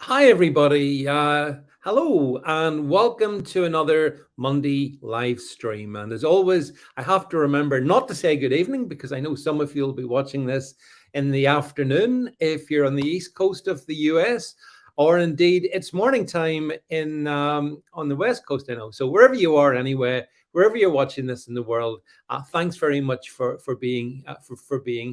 Hi, everybody. Hello, and welcome to another Monday live stream. And as always, I have to remember not to say good evening because I know some of you will be watching this in the afternoon if you're on the east coast of the US, or indeed it's morning time in on the west coast. I know. So wherever you are, anyway, wherever you're watching this in the world, thanks very much for being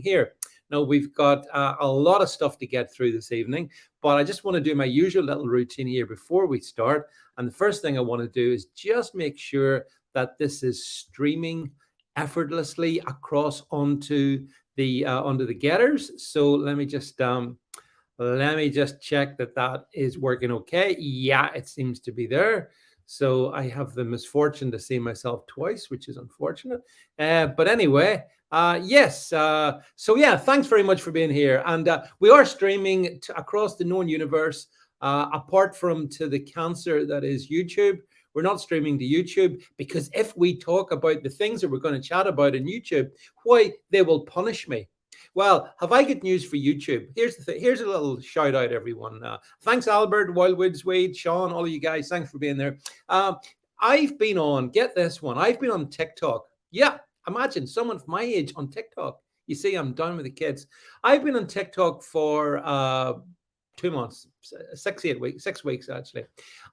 here. Now we've got a lot of stuff to get through this evening. But I just want to do my usual little routine here before we start. And the first thing I want to do is just make sure that this is streaming effortlessly across onto the getters. So let me just check that that is working okay. Yeah, it seems to be there. So I have the misfortune to see myself twice, which is unfortunate. But anyway, yes. So yeah, thanks very much for being here. And we are streaming across the known universe, apart from to the cancer that is YouTube. We're not streaming to YouTube because if we talk about the things that we're going to chat about in YouTube, why they will punish me. Well, have I got news for YouTube? Here's the thing. Here's a little shout out, everyone. Thanks, Albert, Wildwoods, Wade, Sean, all of you guys. Thanks for being there. I've been on, get this one, I've been on TikTok. Yeah, imagine someone of my age on TikTok. You see, I'm done with the kids. I've been on TikTok for 2 months, 6 8 weeks, 6 weeks actually.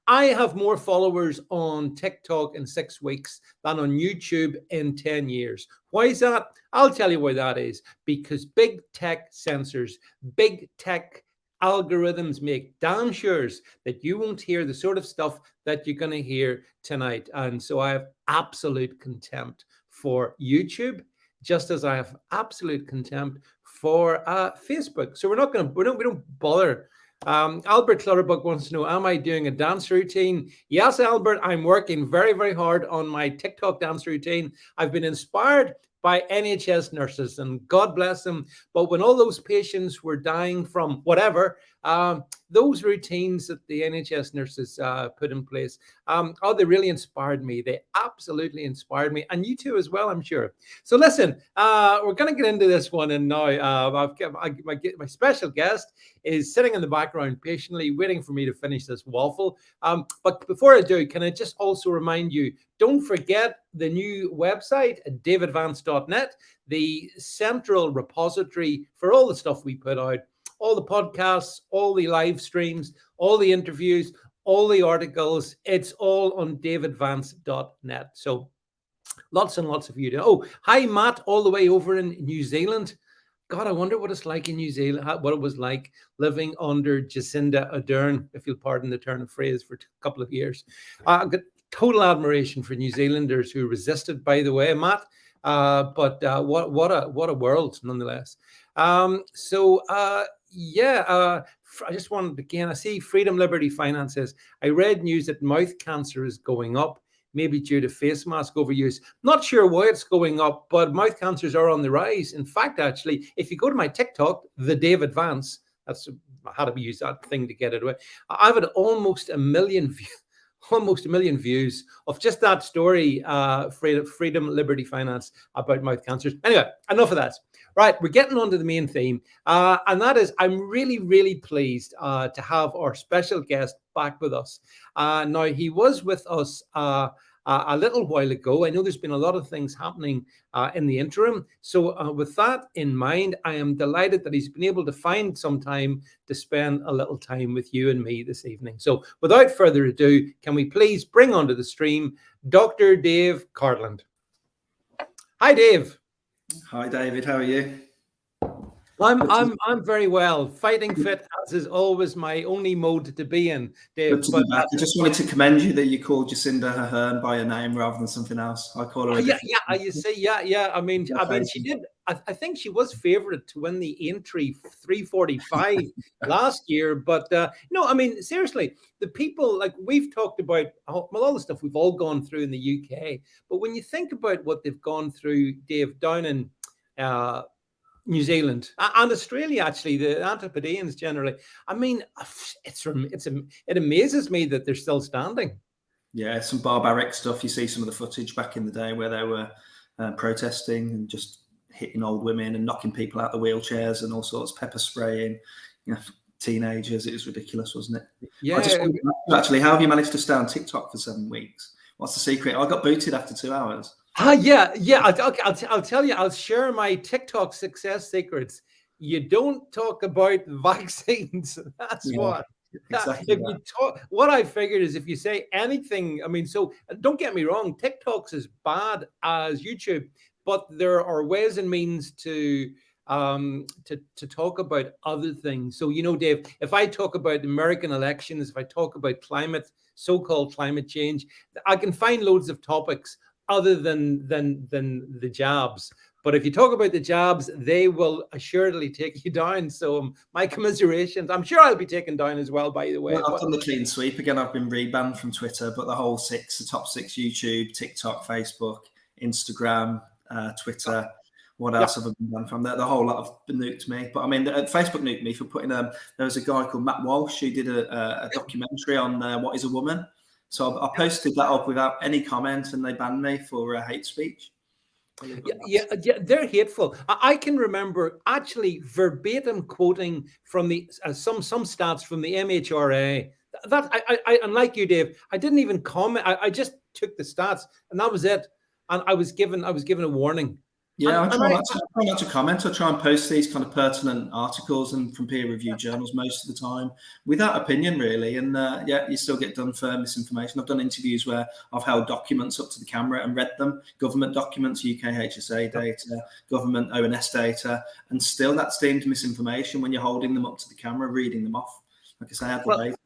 I have more followers on TikTok in 6 weeks than on YouTube in 10 years. Why is that? I'll tell you why that is. Because big tech censors, big tech algorithms make damn sure that you won't hear the sort of stuff that you're going to hear tonight. And so I have absolute contempt for YouTube, just as I have absolute contempt for Facebook. So we don't bother. Albert Clutterbuck wants to know, am I doing a dance routine? Yes, Albert, I'm working very, very hard on my TikTok dance routine. I've been inspired by NHS nurses, and God bless them. But when all those patients were dying from whatever, those routines that the NHS nurses put in place, they really inspired me. They absolutely inspired me, and you too as well, I'm sure. So listen, we're going to get into this one, and now my special guest is sitting in the background patiently waiting for me to finish this waffle. But before I do, can I just also remind you, don't forget the new website, davidvance.net, the central repository for all the stuff we put out, all the podcasts, all the live streams, all the interviews, all the articles. It's all on davidvance.net. So lots and lots of you. Oh, hi, Matt, all the way over in New Zealand. God, I wonder what it's like in New Zealand, what it was like living under Jacinda Ardern, if you'll pardon the turn of phrase, for a couple of years. I've got total admiration for New Zealanders who resisted, by the way, Matt. But what a world, nonetheless. I just wanted to, again, I see Freedom, Liberty, Finances. I read news that mouth cancer is going up, maybe due to face mask overuse. Not sure why it's going up, but mouth cancers are on the rise. In fact, actually, if you go to my TikTok, the David Vance, that's how to use that thing to get it away. I've had almost a million views of just that story, Freedom, Liberty, Finance, about mouth cancers. Anyway, enough of that. Right, we're getting on to the main theme, and that is, I'm really, really pleased to have our special guest back with us. Now, he was with us a little while ago. I know there's been a lot of things happening in the interim. So with that in mind, I am delighted that he's been able to find some time to spend a little time with you and me this evening. So without further ado, can we please bring onto the stream Dr. Dave Cartland. Hi, Dave. Hi, David. How are you? I'm very well. Fighting fit, as is always my only mode to be in, Dave. Good to be back. I just wanted to commend you that you called Jacinda Ardern by her name rather than something else. I call her. You say, yeah. I mean, she did. I think she was favourite to win the Aintree 345 last year. But no, I mean, seriously, the people, like we've talked about, all the stuff we've all gone through in the UK. But when you think about what they've gone through, Dave, down in New Zealand and Australia, actually, the Antipodeans generally. I mean, it amazes me that they're still standing. Yeah, some barbaric stuff. You see some of the footage back in the day where they were protesting and just hitting old women and knocking people out the wheelchairs and all sorts, pepper spraying. You know, teenagers. It was ridiculous, wasn't it? Yeah. I just wanted to ask you, actually, how have you managed to stay on TikTok for 7 weeks? What's the secret? I got booted after 2 hours. Yeah. I'll tell you. I'll share my TikTok success secrets. You don't talk about vaccines. That's what. Exactly If you talk, what I figured is if you say anything, I mean, so don't get me wrong, TikTok's as bad as YouTube, but there are ways and means to talk about other things. So Dave, if I talk about American elections, if I talk about climate, so-called climate change, I can find loads of topics other than the jabs. But if you talk about the jobs, they will assuredly take you down. So my commiserations. I'm sure I'll be taken down as well, by the way. Well, I've done the clean sweep again. I've been rebanned from Twitter, but the top 6: YouTube, TikTok, Facebook, Instagram, Twitter. What else have I been banned from? The whole lot have nuked me. But I mean, Facebook nuked me for putting there was a guy called Matt Walsh who did a documentary on what is a woman. So I posted that up without any comment, and they banned me for hate speech. Yeah, they're hateful. I can remember actually verbatim quoting from the some stats from the MHRA. That I unlike you, Dave, I didn't even comment. I just took the stats, and that was it. And I was given a warning. Yeah, I try not to comment. I try and post these kind of pertinent articles and from peer-reviewed journals most of the time, without opinion, really. And you still get done for misinformation. I've done interviews where I've held documents up to the camera and read them, government documents, UK HSA data, government ONS data, and still that's deemed misinformation when you're holding them up to the camera, reading them off. Like I say, I have the data.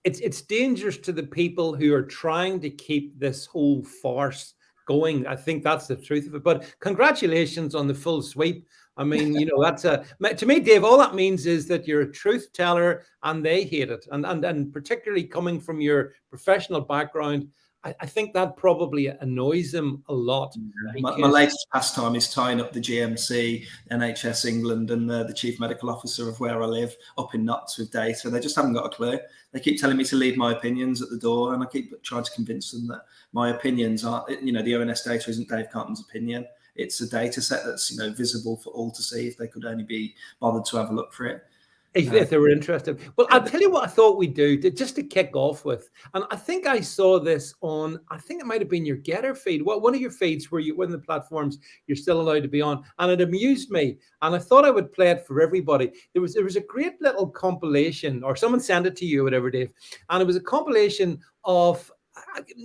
It's dangerous to the people who are trying to keep this whole farce going. I think that's the truth of it. But congratulations on the full sweep. I mean, that's to me, Dave, all that means is that you're a truth teller and they hate it. And particularly coming from your professional background, I think that probably annoys them a lot. My latest pastime is tying up the GMC, NHS England, and the chief medical officer of where I live up in knots with data. They just haven't got a clue. They keep telling me to leave my opinions at the door, and I keep trying to convince them that my opinions aren't, the ONS data isn't Dave Carton's opinion. It's a data set that's, visible for all to see if they could only be bothered to have a look for it. If they were interested. Well, I'll tell you what I thought we'd do just to kick off with. And I think I saw this on, I think it might have been your Getter feed. One of your feeds where one of the platforms you're still allowed to be on. And it amused me. And I thought I would play it for everybody. There was a great little compilation, or someone sent it to you or whatever, Dave. And it was a compilation of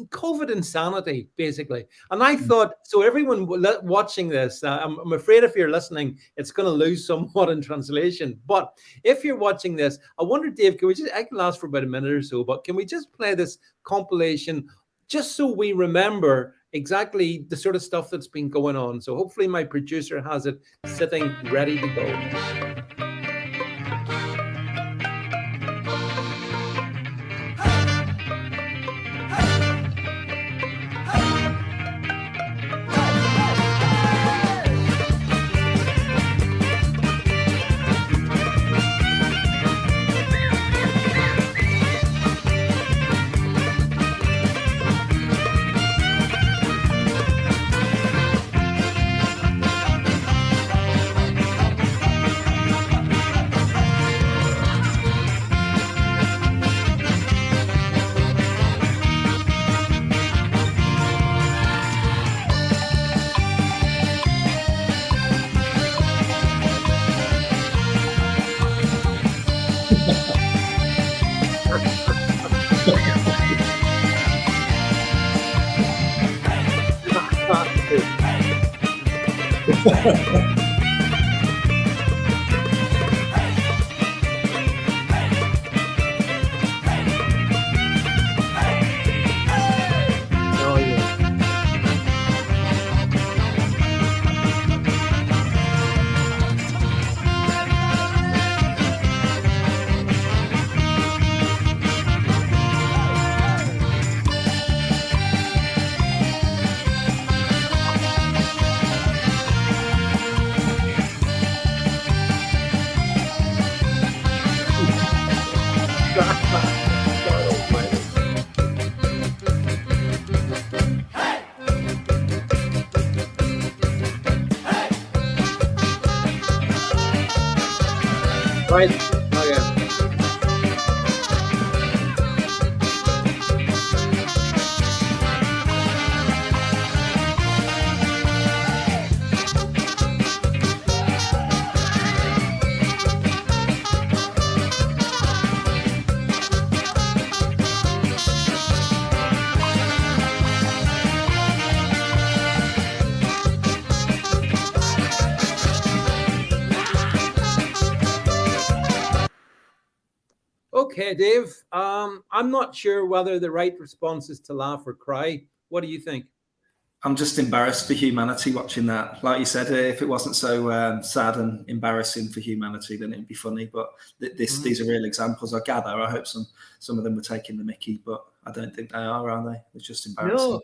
COVID insanity, basically. And I thought, so everyone watching this, I'm afraid if you're listening, it's going to lose somewhat in translation. But if you're watching this, I wonder, Dave, I can last for about a minute or so, but can we just play this compilation just so we remember exactly the sort of stuff that's been going on? So hopefully my producer has it sitting ready to go. Right. Okay. Okay, Dave. I'm not sure whether the right response is to laugh or cry. What do you think? I'm just embarrassed for humanity watching that. Like you said, if it wasn't so sad and embarrassing for humanity, then it'd be funny. But these are real examples. I gather. I hope some of them were taking the mickey, but I don't think they are they? It's just embarrassing.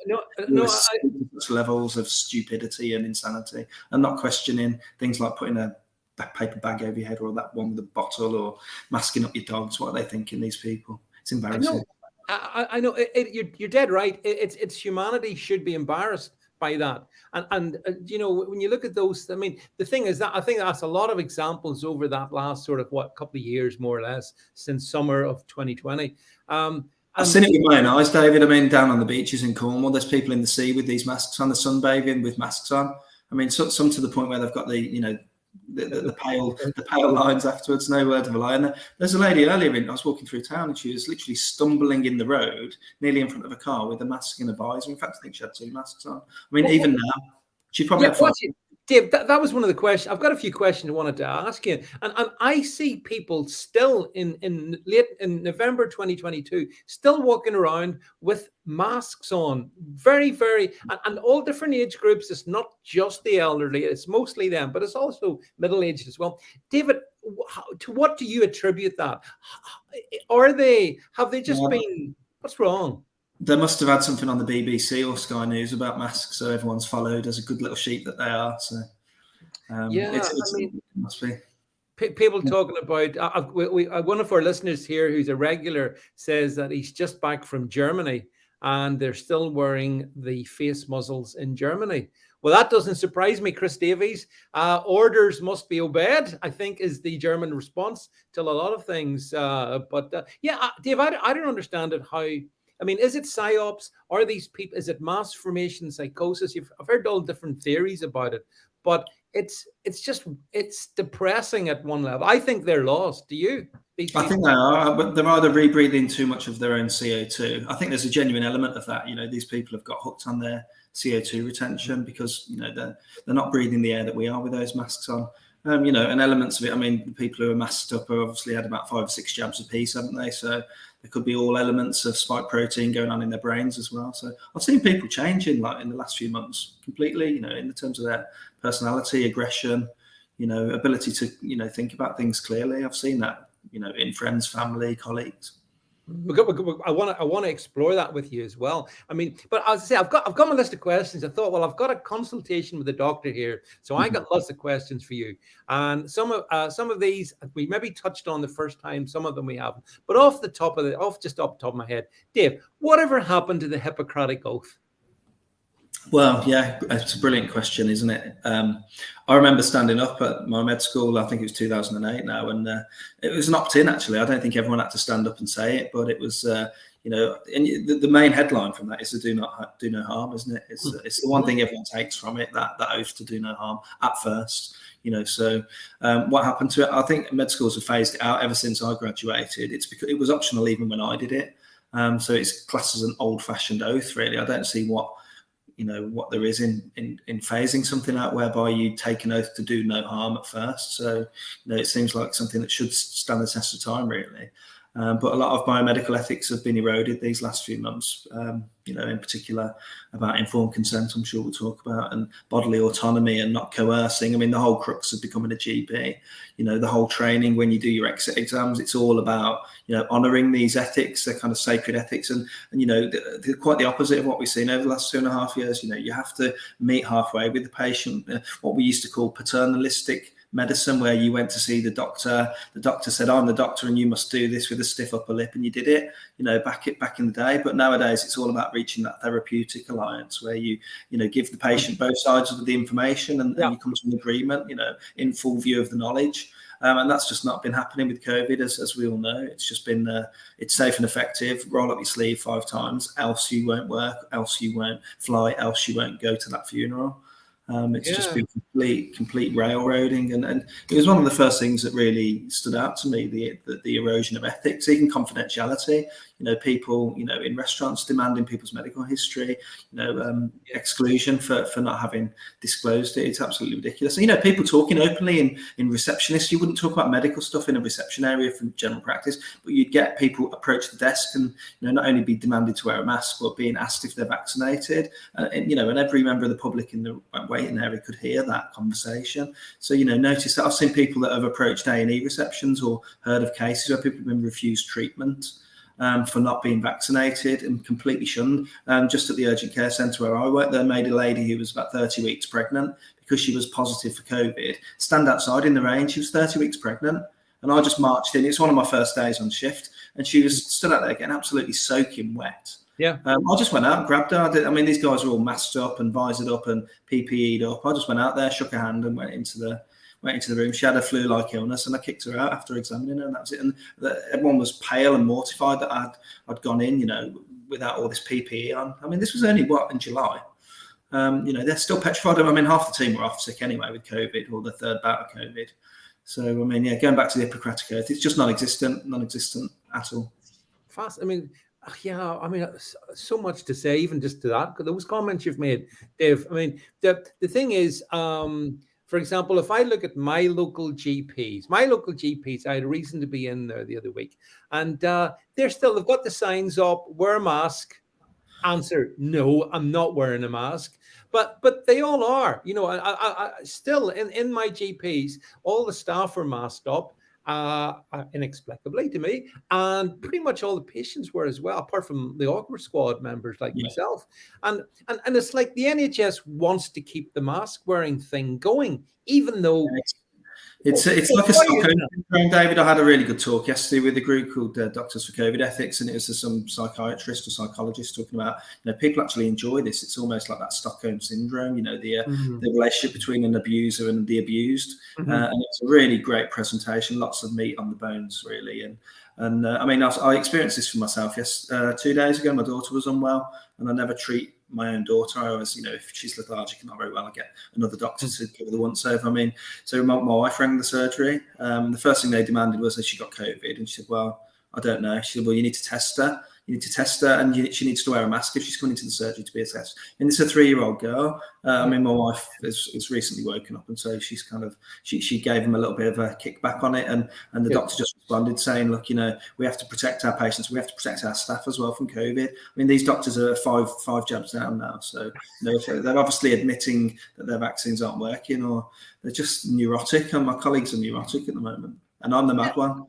No. Such levels of stupidity and insanity, and not questioning things like putting a paper bag over your head, or that one with a bottle, or masking up your dogs. What are they thinking? These people. It's embarrassing. I know. You're dead right. It's humanity should be embarrassed by that. And you know, when you look at those, I mean, the thing is that I think that's a lot of examples over that last sort of couple of years, more or less, since summer of 2020. I've seen it with my own eyes, David. I mean, down on the beaches in Cornwall, there's people in the sea with these masks on, the sunbathing with masks on. I mean, some to the point where they've got the pale lines afterwards. No word of a lie. And there's a lady earlier I was walking through town, and she was literally stumbling in the road, nearly in front of a car, with a mask and a visor. In fact, I think she had 2 masks on. I mean, even now, she probably had 5. Dave, that was one of the questions. I've got a few questions I wanted to ask you, and I see people still in November 2022 still walking around with masks on, very and all different age groups. It's not just the elderly; it's mostly them, but it's also middle aged as well. David, to what do you attribute that? Have they just been? What's wrong? They must have had something on the BBC or Sky News about masks, so everyone's followed as a good little sheep that they are. So, I mean, it must be. People talking about one of our listeners here who's a regular says that he's just back from Germany and they're still wearing the face muzzles in Germany. Well, that doesn't surprise me, Chris Davies. Orders must be obeyed, I think, is the German response to a lot of things. Dave, I don't understand it. I mean, is it psyops? Are these people? Is it mass formation psychosis? I've heard all different theories about it, but it's depressing at one level. I think they're lost. Do you? I think they are, but they're either rebreathing too much of their own CO2. I think there's a genuine element of that. You know, these people have got hooked on their CO2 retention because they're not breathing the air that we are with those masks on. And elements of it. I mean, the people who are masked up have obviously had about 5 or 6 jabs apiece, haven't they? So there could be all elements of spike protein going on in their brains as well. So I've seen people changing in the last few months completely. In terms of their personality, aggression, ability to think about things clearly. I've seen that in friends, family, colleagues. I want to explore that with you as well. I mean, but as I say, I've got my list of questions. I thought, well, I've got a consultation with the doctor here, so I got lots of questions for you. And some of these we maybe touched on the first time. Some of them we haven't. But off the top of my head, Dave, whatever happened to the Hippocratic Oath? Well, yeah, it's a brilliant question, isn't it? I remember standing up at my med school, I think it was 2008 now, and it was an opt-in, actually. I don't think everyone had to stand up and say it, but it was, and the main headline from that is to do no harm, isn't it? It's the one thing everyone takes from it, that oath to do no harm at first. So what happened to it? I think med schools have phased it out ever since I graduated. It's because it was optional even when I did it. So it's classed as an old-fashioned oath, really. I don't see what there is in phasing something out whereby you take an oath to do no harm at first. So, it seems like something that should stand the test of time, really. But a lot of biomedical ethics have been eroded these last few months, in particular about informed consent, I'm sure we'll talk about, and bodily autonomy and not coercing. I mean, the whole crux of becoming a GP, the whole training when you do your exit exams, it's all about, honouring these ethics, they're kind of sacred ethics. And they're quite the opposite of what we've seen over the last 2.5 years. You have to meet halfway with the patient, what we used to call paternalistic medicine, where you went to see the doctor said, I'm the doctor and you must do this with a stiff upper lip, and you did it, back in the day. But nowadays it's all about reaching that therapeutic alliance where you give the patient both sides of the information and you come to an agreement, in full view of the knowledge. And that's just not been happening with COVID, as we all know. It's just been, it's safe and effective. Roll up your sleeve 5 times, else you won't work, else you won't fly, else you won't go to that funeral. It's just Yeah. been complete railroading, and it was one of the first things that really stood out to me, the erosion of ethics, even confidentiality. People, in restaurants demanding people's medical history, exclusion for not having disclosed it. It's absolutely ridiculous. And, people talking openly in receptionists. You wouldn't talk about medical stuff in a reception area from general practice, but you'd get people approach the desk and not only be demanded to wear a mask, but being asked if they're vaccinated. And every member of the public in the waiting area could hear that conversation. So, notice that I've seen people that have approached A&E receptions or heard of cases where people have been refused treatment for not being vaccinated and completely shunned. Just at the urgent care centre where I work, they made a lady who was about 30 weeks pregnant because she was positive for COVID stand outside in the rain. She was 30 weeks pregnant. And I just marched in. It's one of my first days on shift. And she was stood out there getting absolutely soaking wet. Yeah. I just went out and grabbed her. These guys were all masked up and visored up and PPE'd up. I just went out there, shook her hand, and went into the room. She had a flu-like illness, and I kicked her out after examining her, and that was it. And everyone was pale and mortified that I'd gone in, without all this PPE on. This was only in July. They're still petrified. Half the team were off sick anyway with COVID, or the third bout of COVID. So, going back to the Hippocratic Oath, it's just non-existent at all. Fast. So much to say, even just to that. Those comments you've made, Dave. The thing is, for example, if I look at my local GPs, I had a reason to be in there the other week, and they've got the signs up, wear a mask. Answer: no, I'm not wearing a mask. But they all are. I still in my GPs, all the staff are masked up. Inexplicably to me, and pretty much all the patients were as well, apart from the awkward squad members like myself. And it's like the NHS wants to keep the mask wearing thing going, even though it's like a Stockholm syndrome, David. I had a really good talk yesterday with a group called Doctors for COVID Ethics, and it was some psychiatrist or psychologist talking about people actually enjoy this. It's almost like that Stockholm syndrome, the relationship between an abuser and the abused. And it's a really great presentation, lots of meat on the bones, really. And I experienced this for myself. 2 days ago, my daughter was unwell, and I never treat my own daughter. I always, if she's lethargic and not very well, I get another doctor to give her the once over. So my wife rang the surgery. The first thing they demanded was that she got COVID, and she said, "Well, I don't know." She said, "Well, you need to test her. And she needs to wear a mask if she's coming into the surgery to be assessed." And it's a 3-year-old girl. My wife is recently woken up, and so she's she gave him a little bit of a kickback on it, and the doctor just responded saying, "Look, we have to protect our patients, we have to protect our staff as well from COVID." These doctors are five jabs down now, so they're obviously admitting that their vaccines aren't working, or they're just neurotic. And my colleagues are neurotic at the moment, and I'm the mad one.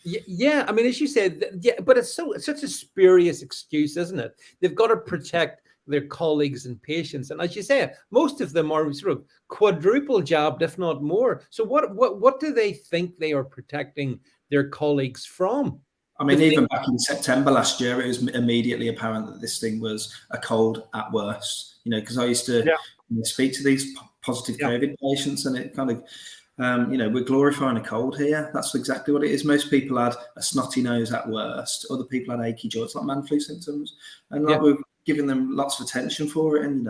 Yeah, as you said, but it's such a spurious excuse, isn't it? They've got to protect their colleagues and patients, and as you say, most of them are sort of quadruple jabbed, if not more. So what do they think they are protecting their colleagues from? Even back in September last year, it was immediately apparent that this thing was a cold at worst. Because I used to speak to these positive COVID patients, and it kind of. We're glorifying a cold here. That's exactly what it is. Most people had a snotty nose at worst. Other people had achy joints, like man flu symptoms. And we're giving them lots of attention for it, and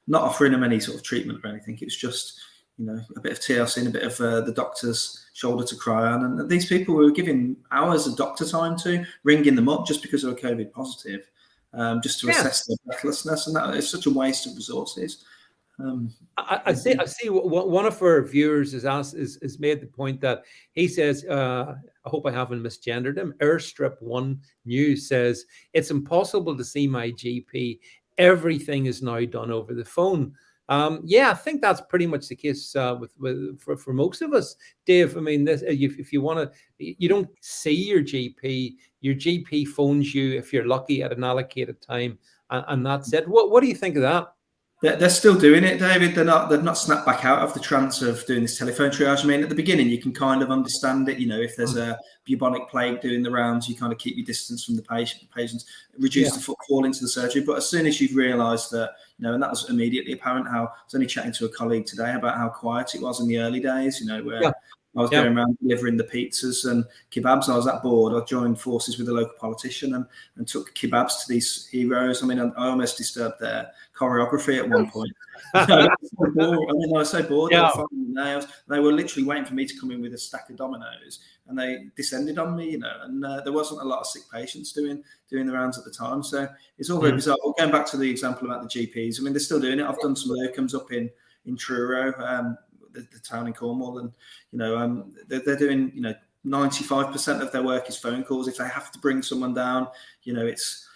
not offering them any sort of treatment or anything. It was just a bit of TLC and a bit of the doctor's shoulder to cry on. And these people we were giving hours of doctor time to, ringing them up just because they were COVID positive, just to assess their breathlessness. And that is such a waste of resources. I see. One of our viewers has made the point that he says, I hope I haven't misgendered him. Airstrip One News says it's impossible to see my GP. Everything is now done over the phone. I think that's pretty much the case for most of us, Dave. If you want to, you don't see your GP. Your GP phones you if you're lucky at an allocated time, and that's it. What do you think of that? They're still doing it, David. They've not snapped back out of the trance of doing this telephone triage. At the beginning, you can kind of understand it. If there's a bubonic plague doing the rounds, you kind of keep your distance from the patients, reduce the footfall into the surgery. But as soon as you've realised that, and that was immediately apparent. How I was only chatting to a colleague today about how quiet it was in the early days. Where I was going around delivering the pizzas and kebabs. I was that bored. I joined forces with a local politician and took kebabs to these heroes. I mean, I almost disturbed their choreography at one point. I was so bored. They were filing the nails. They were literally waiting for me to come in with a stack of dominoes, and they descended on me, and there wasn't a lot of sick patients doing the rounds at the time. So it's all very bizarre. Well, going back to the example about the GPs, I mean, they're still doing it. I've done some locums up in Truro, the town in Cornwall, and they're doing 95% of their work is phone calls. If they have to bring someone down, it's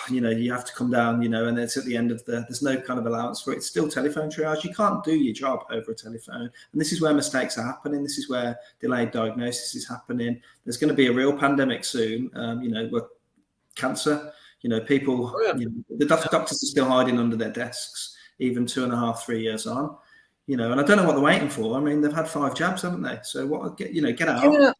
you have to come down, and it's at the end of there's no kind of allowance for it. It's still telephone triage. You can't do your job over a telephone, and this is where mistakes are happening. This is where delayed diagnosis is happening. There's going to be a real pandemic soon. Where cancer, people, the doctors are still hiding under their desks, even 2.5, 3 years on. And I don't know what they're waiting for. I mean, they've had 5 jabs, haven't they? So get out.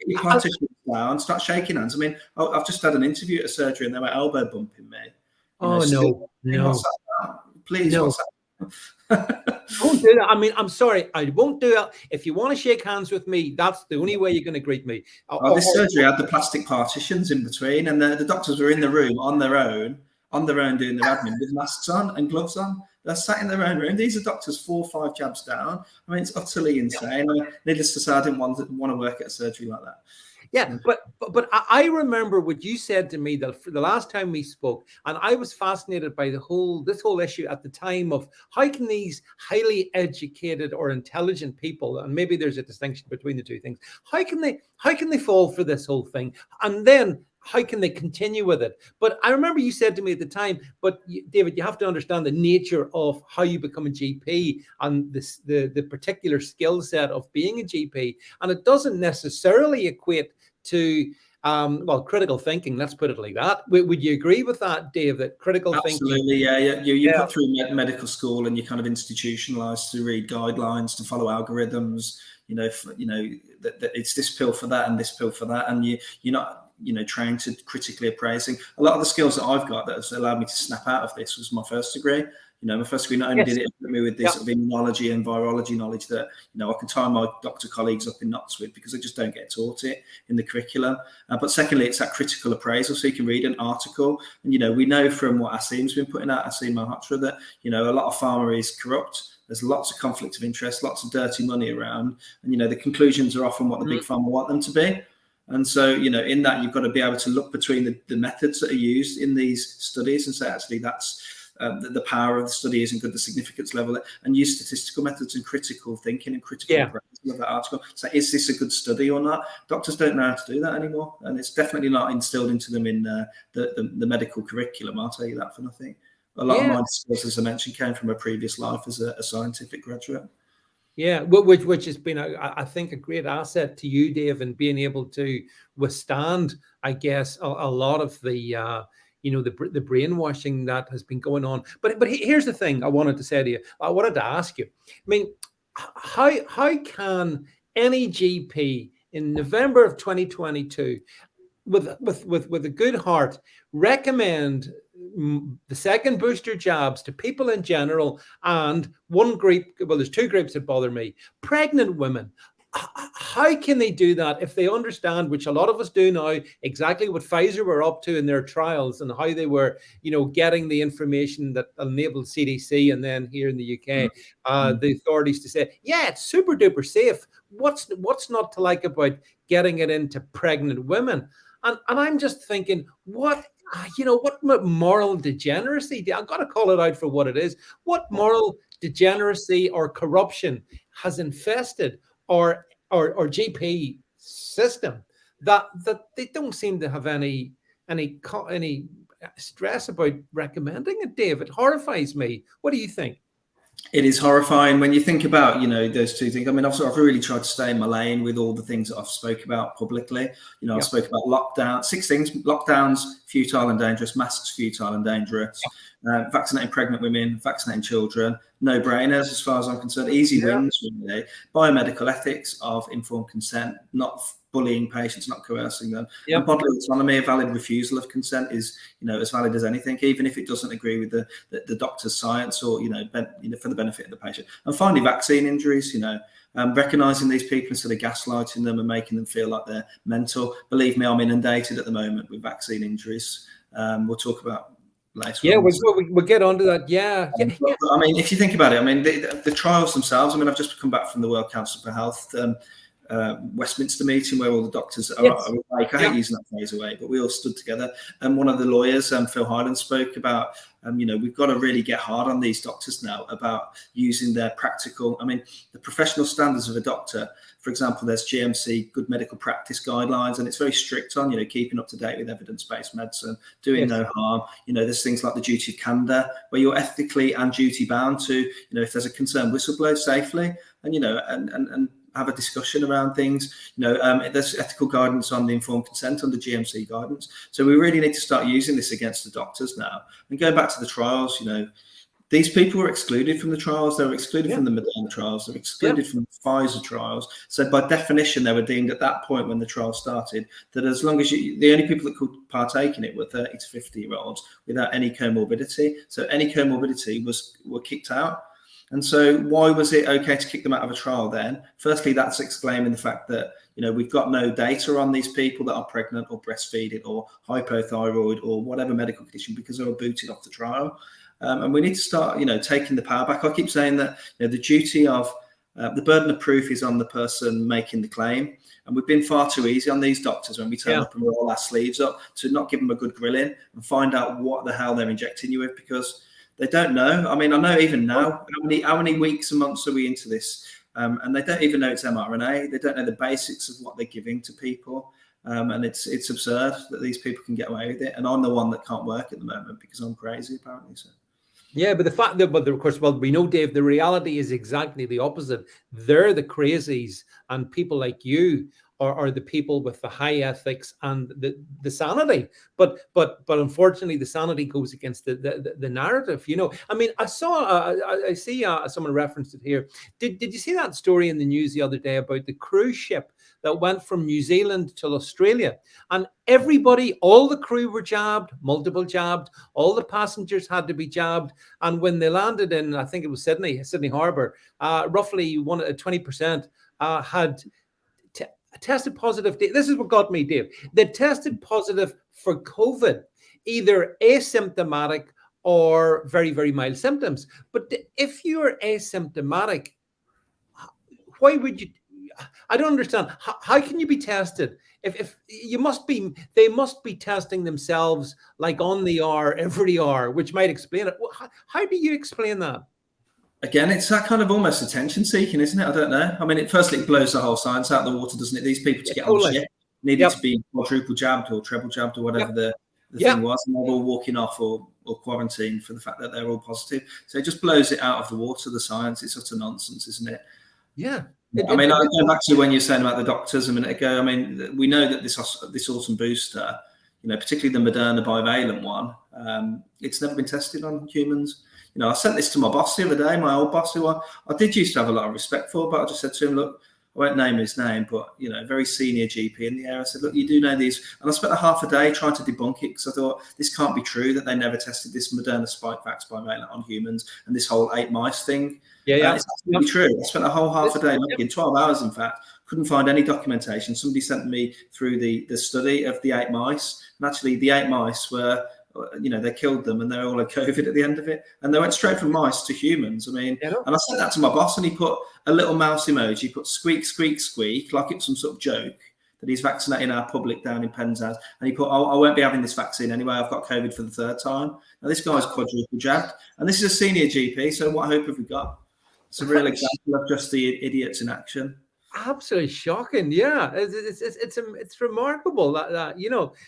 Your partitions down, start shaking hands. I mean, I've just had an interview at a surgery and they were elbow bumping me. No. What's that about? Please, no. What's that? Don't do that. I mean, I'm sorry, I won't do that. If you want to shake hands with me, that's the only way you're going to greet me. This surgery had the plastic partitions in between, and the doctors were in the room on their own doing their admin with masks on and gloves on. They're sat in their own room. These are doctors 4 or 5 jabs down. I mean, it's utterly insane. Needless to say, I didn't want to work at a surgery like that. Yeah, but I remember what you said to me the last time we spoke, and I was fascinated by this whole issue at the time of how can these highly educated or intelligent people, and maybe there's a distinction between the two things, how can they fall for this whole thing, and then how can they continue with it? But I remember you said to me at the time, David, you have to understand the nature of how you become a GP and the particular skill set of being a GP. And it doesn't necessarily equate to, critical thinking. Let's put it like that. Would you agree with that, Dave, that critical thinking? Absolutely, yeah. You put through medical school and you're kind of institutionalized to read guidelines, to follow algorithms, that it's this pill for that and this pill for that. And you're not, trained to critically appraising. A lot of the skills that I've got that has allowed me to snap out of this was my first degree. My first degree not only did it put me with this sort of immunology and virology knowledge that, I can tie my doctor colleagues up in knots with because I just don't get taught it in the curriculum. But secondly, it's that critical appraisal. So you can read an article and, we know from what Asim's been putting out, Asim Malhotra, that, a lot of pharma is corrupt. There's lots of conflict of interest, lots of dirty money around. And, the conclusions are often what the big pharma want them to be. And so, in that, you've got to be able to look between the methods that are used in these studies and say, actually, that's the power of the study isn't good, the significance level, and use statistical methods and critical thinking and critical appraisal of that article. So is this a good study or not? Doctors don't know how to do that anymore. And it's definitely not instilled into them in the medical curriculum. I'll tell you that for nothing. A lot of my skills, as I mentioned, came from a previous life as a scientific graduate. Yeah, which has been, I think, a great asset to you, Dave, in being able to withstand, I guess, a lot of the, the brainwashing that has been going on. But here's the thing I wanted to say to you. I wanted to ask you. I mean, how can any GP in November of 2022, with a good heart, recommend the second booster jabs to people in general, and one group, there's 2 groups that bother me, pregnant women? How can they do that if they understand, which a lot of us do now, exactly what Pfizer were up to in their trials and how they were, getting the information that enabled CDC and then here in the UK, the authorities to say, yeah, it's super duper safe. What's not to like about getting it into pregnant women? And I'm just thinking, what moral degeneracy? I've got to call it out for what it is. What moral degeneracy or corruption has infested or GP system that they don't seem to have any stress about recommending it, Dave? It horrifies me. What do you think? It is horrifying when you think about, those 2 things. I mean, I've really tried to stay in my lane with all the things that I've spoke about publicly. I spoke about lockdown, 6 things: lockdowns, futile and dangerous; masks, futile and dangerous; vaccinating pregnant women; vaccinating children. No brainers, as far as I'm concerned. Easy wins, really. Biomedical ethics of informed consent, not bullying patients, not coercing them. And bodily autonomy, a valid refusal of consent is, as valid as anything, even if it doesn't agree with the doctor's science or, for the benefit of the patient. And finally, vaccine injuries, recognising these people instead of gaslighting them and making them feel like they're mental. Believe me, I'm inundated at the moment with vaccine injuries. We'll talk about later Yeah, on. we'll get onto that. Yeah. But, I mean, if you think about it, I mean, the trials themselves, I mean, I've just come back from the World Council for Health Westminster meeting where all the doctors are awake. I hate using that phrase away, but we all stood together. And one of the lawyers, Phil Hyland, spoke about, we've got to really get hard on these doctors now about using their practical, I mean, the professional standards of a doctor. For example, there's GMC, good medical practice guidelines, and it's very strict on, keeping up to date with evidence-based medicine, doing no harm. There's things like the duty of candor, where you're ethically and duty bound to, if there's a concern, whistleblow safely, and have a discussion around things. There's ethical guidance on the informed consent under GMC guidance. So we really need to start using this against the doctors now. And going back to the trials, these people were excluded from the trials. They were excluded from the Moderna trials. They were excluded from the Pfizer trials. So by definition, they were deemed at that point when the trial started that as long as the only people that could partake in it were 30 to 50-year-olds without any comorbidity. So any comorbidity were kicked out. And so why was it okay to kick them out of a trial then? Firstly, that's exclaiming the fact that, we've got no data on these people that are pregnant or breastfeeding or hypothyroid or whatever medical condition because they were booted off the trial. And we need to start, taking the power back. I keep saying that the duty of the burden of proof is on the person making the claim. And we've been far too easy on these doctors when we turn up and roll our sleeves up to not give them a good grilling and find out what the hell they're injecting you with, because they don't know. I mean, I know even now, how many weeks and months are we into this? And they don't even know it's mRNA. They don't know the basics of what they're giving to people. And it's absurd that these people can get away with it. And I'm the one that can't work at the moment because I'm crazy, apparently. So. Yeah, but the fact that, of course, we know, Dave, the reality is exactly the opposite. They're the crazies, and people like you are the people with the high ethics and the sanity. But unfortunately, the sanity goes against the narrative. I mean, I see someone referenced it here. Did you see that story in the news the other day about the cruise ship that went from New Zealand to Australia, and everybody, all the crew were jabbed, multiple jabbed, all the passengers had to be jabbed, and when they landed in, I think it was Sydney Harbour, roughly 20% had tested positive. This is what got me, Dave. They tested positive for COVID, either asymptomatic or very, very mild symptoms. But if you're asymptomatic, why would you? I don't understand. How can you be tested? If you must be, they must be testing themselves like on the hour, every hour, which might explain it. How do you explain that? Again, it's that kind of almost attention seeking, isn't it? I don't know. I mean, firstly, it blows the whole science out of the water, doesn't it? These people to get on the ship needed to be quadruple jabbed or treble jabbed or whatever the thing was, and they're all walking off or quarantined for the fact that they're all positive. So it just blows it out of the water, the science. It's utter nonsense, isn't it? Yeah. I mean, I go back to when you were saying about the doctors a minute ago. I mean, we know that this autumn booster, particularly the Moderna bivalent one, it's never been tested on humans. I sent this to my boss the other day, my old boss, who I did used to have a lot of respect for, but I just said to him, look, I won't name his name, but, very senior GP in the area. I said, look, you do know these. And I spent a half a day trying to debunk it because I thought this can't be true that they never tested this Moderna Spikevax bivalent on humans and this whole 8 mice thing. It's absolutely true. I spent a whole half a day looking, 12 hours, in fact, couldn't find any documentation. Somebody sent me through the study of the 8 mice. And actually, the 8 mice were, they killed them and they all had COVID at the end of it. And they went straight from mice to humans. I mean, and I sent that to my boss and he put a little mouse emoji, put squeak, squeak, squeak, like it was some sort of joke that he's vaccinating our public down in Penzance. And he put, oh, I won't be having this vaccine anyway. I've got COVID for the 3rd time. Now, this guy's quadruple jabbed. And this is a senior GP. So what hope have we got? It's a real example of just the idiots in action. Absolutely shocking. Yeah, it's remarkable that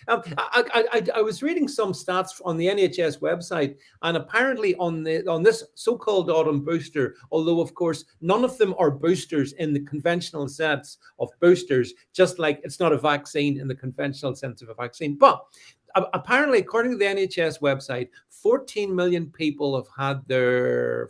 I was reading some stats on the NHS website, and apparently on this so-called autumn booster, although of course none of them are boosters in the conventional sense of boosters, just like it's not a vaccine in the conventional sense of a vaccine, but apparently, according to the NHS website, 14 million people have had their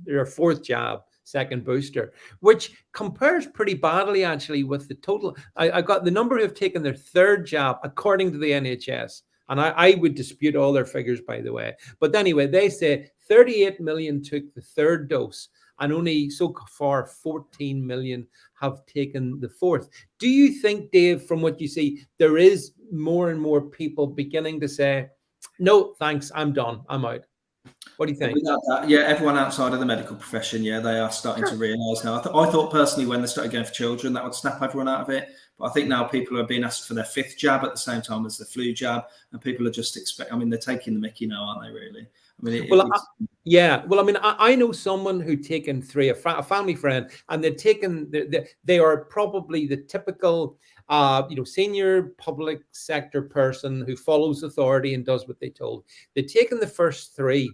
4th jab, 2nd booster, which compares pretty badly actually with the total. I got the number who have taken their 3rd jab according to the NHS, and I would dispute all their figures, by the way. But anyway, they say 38 million took the 3rd dose, and only so far 14 million have taken the fourth. Do you think, Dave, from what you see, there is more and more people beginning to say, no, thanks, I'm done, I'm out? What do you think? Without that, yeah, everyone outside of the medical profession, yeah, they are starting to realise now. I thought personally when they started going for children, that would snap everyone out of it. But I think now people are being asked for their fifth jab at the same time as the flu jab, and people are just I mean, they're taking the mickey now, aren't they? Really? I mean, yeah. Well, I mean, I know someone who'd taken three, a family friend, and they'd taken. They are probably the typical, senior public sector person who follows authority and does what they told. They'd taken the first three.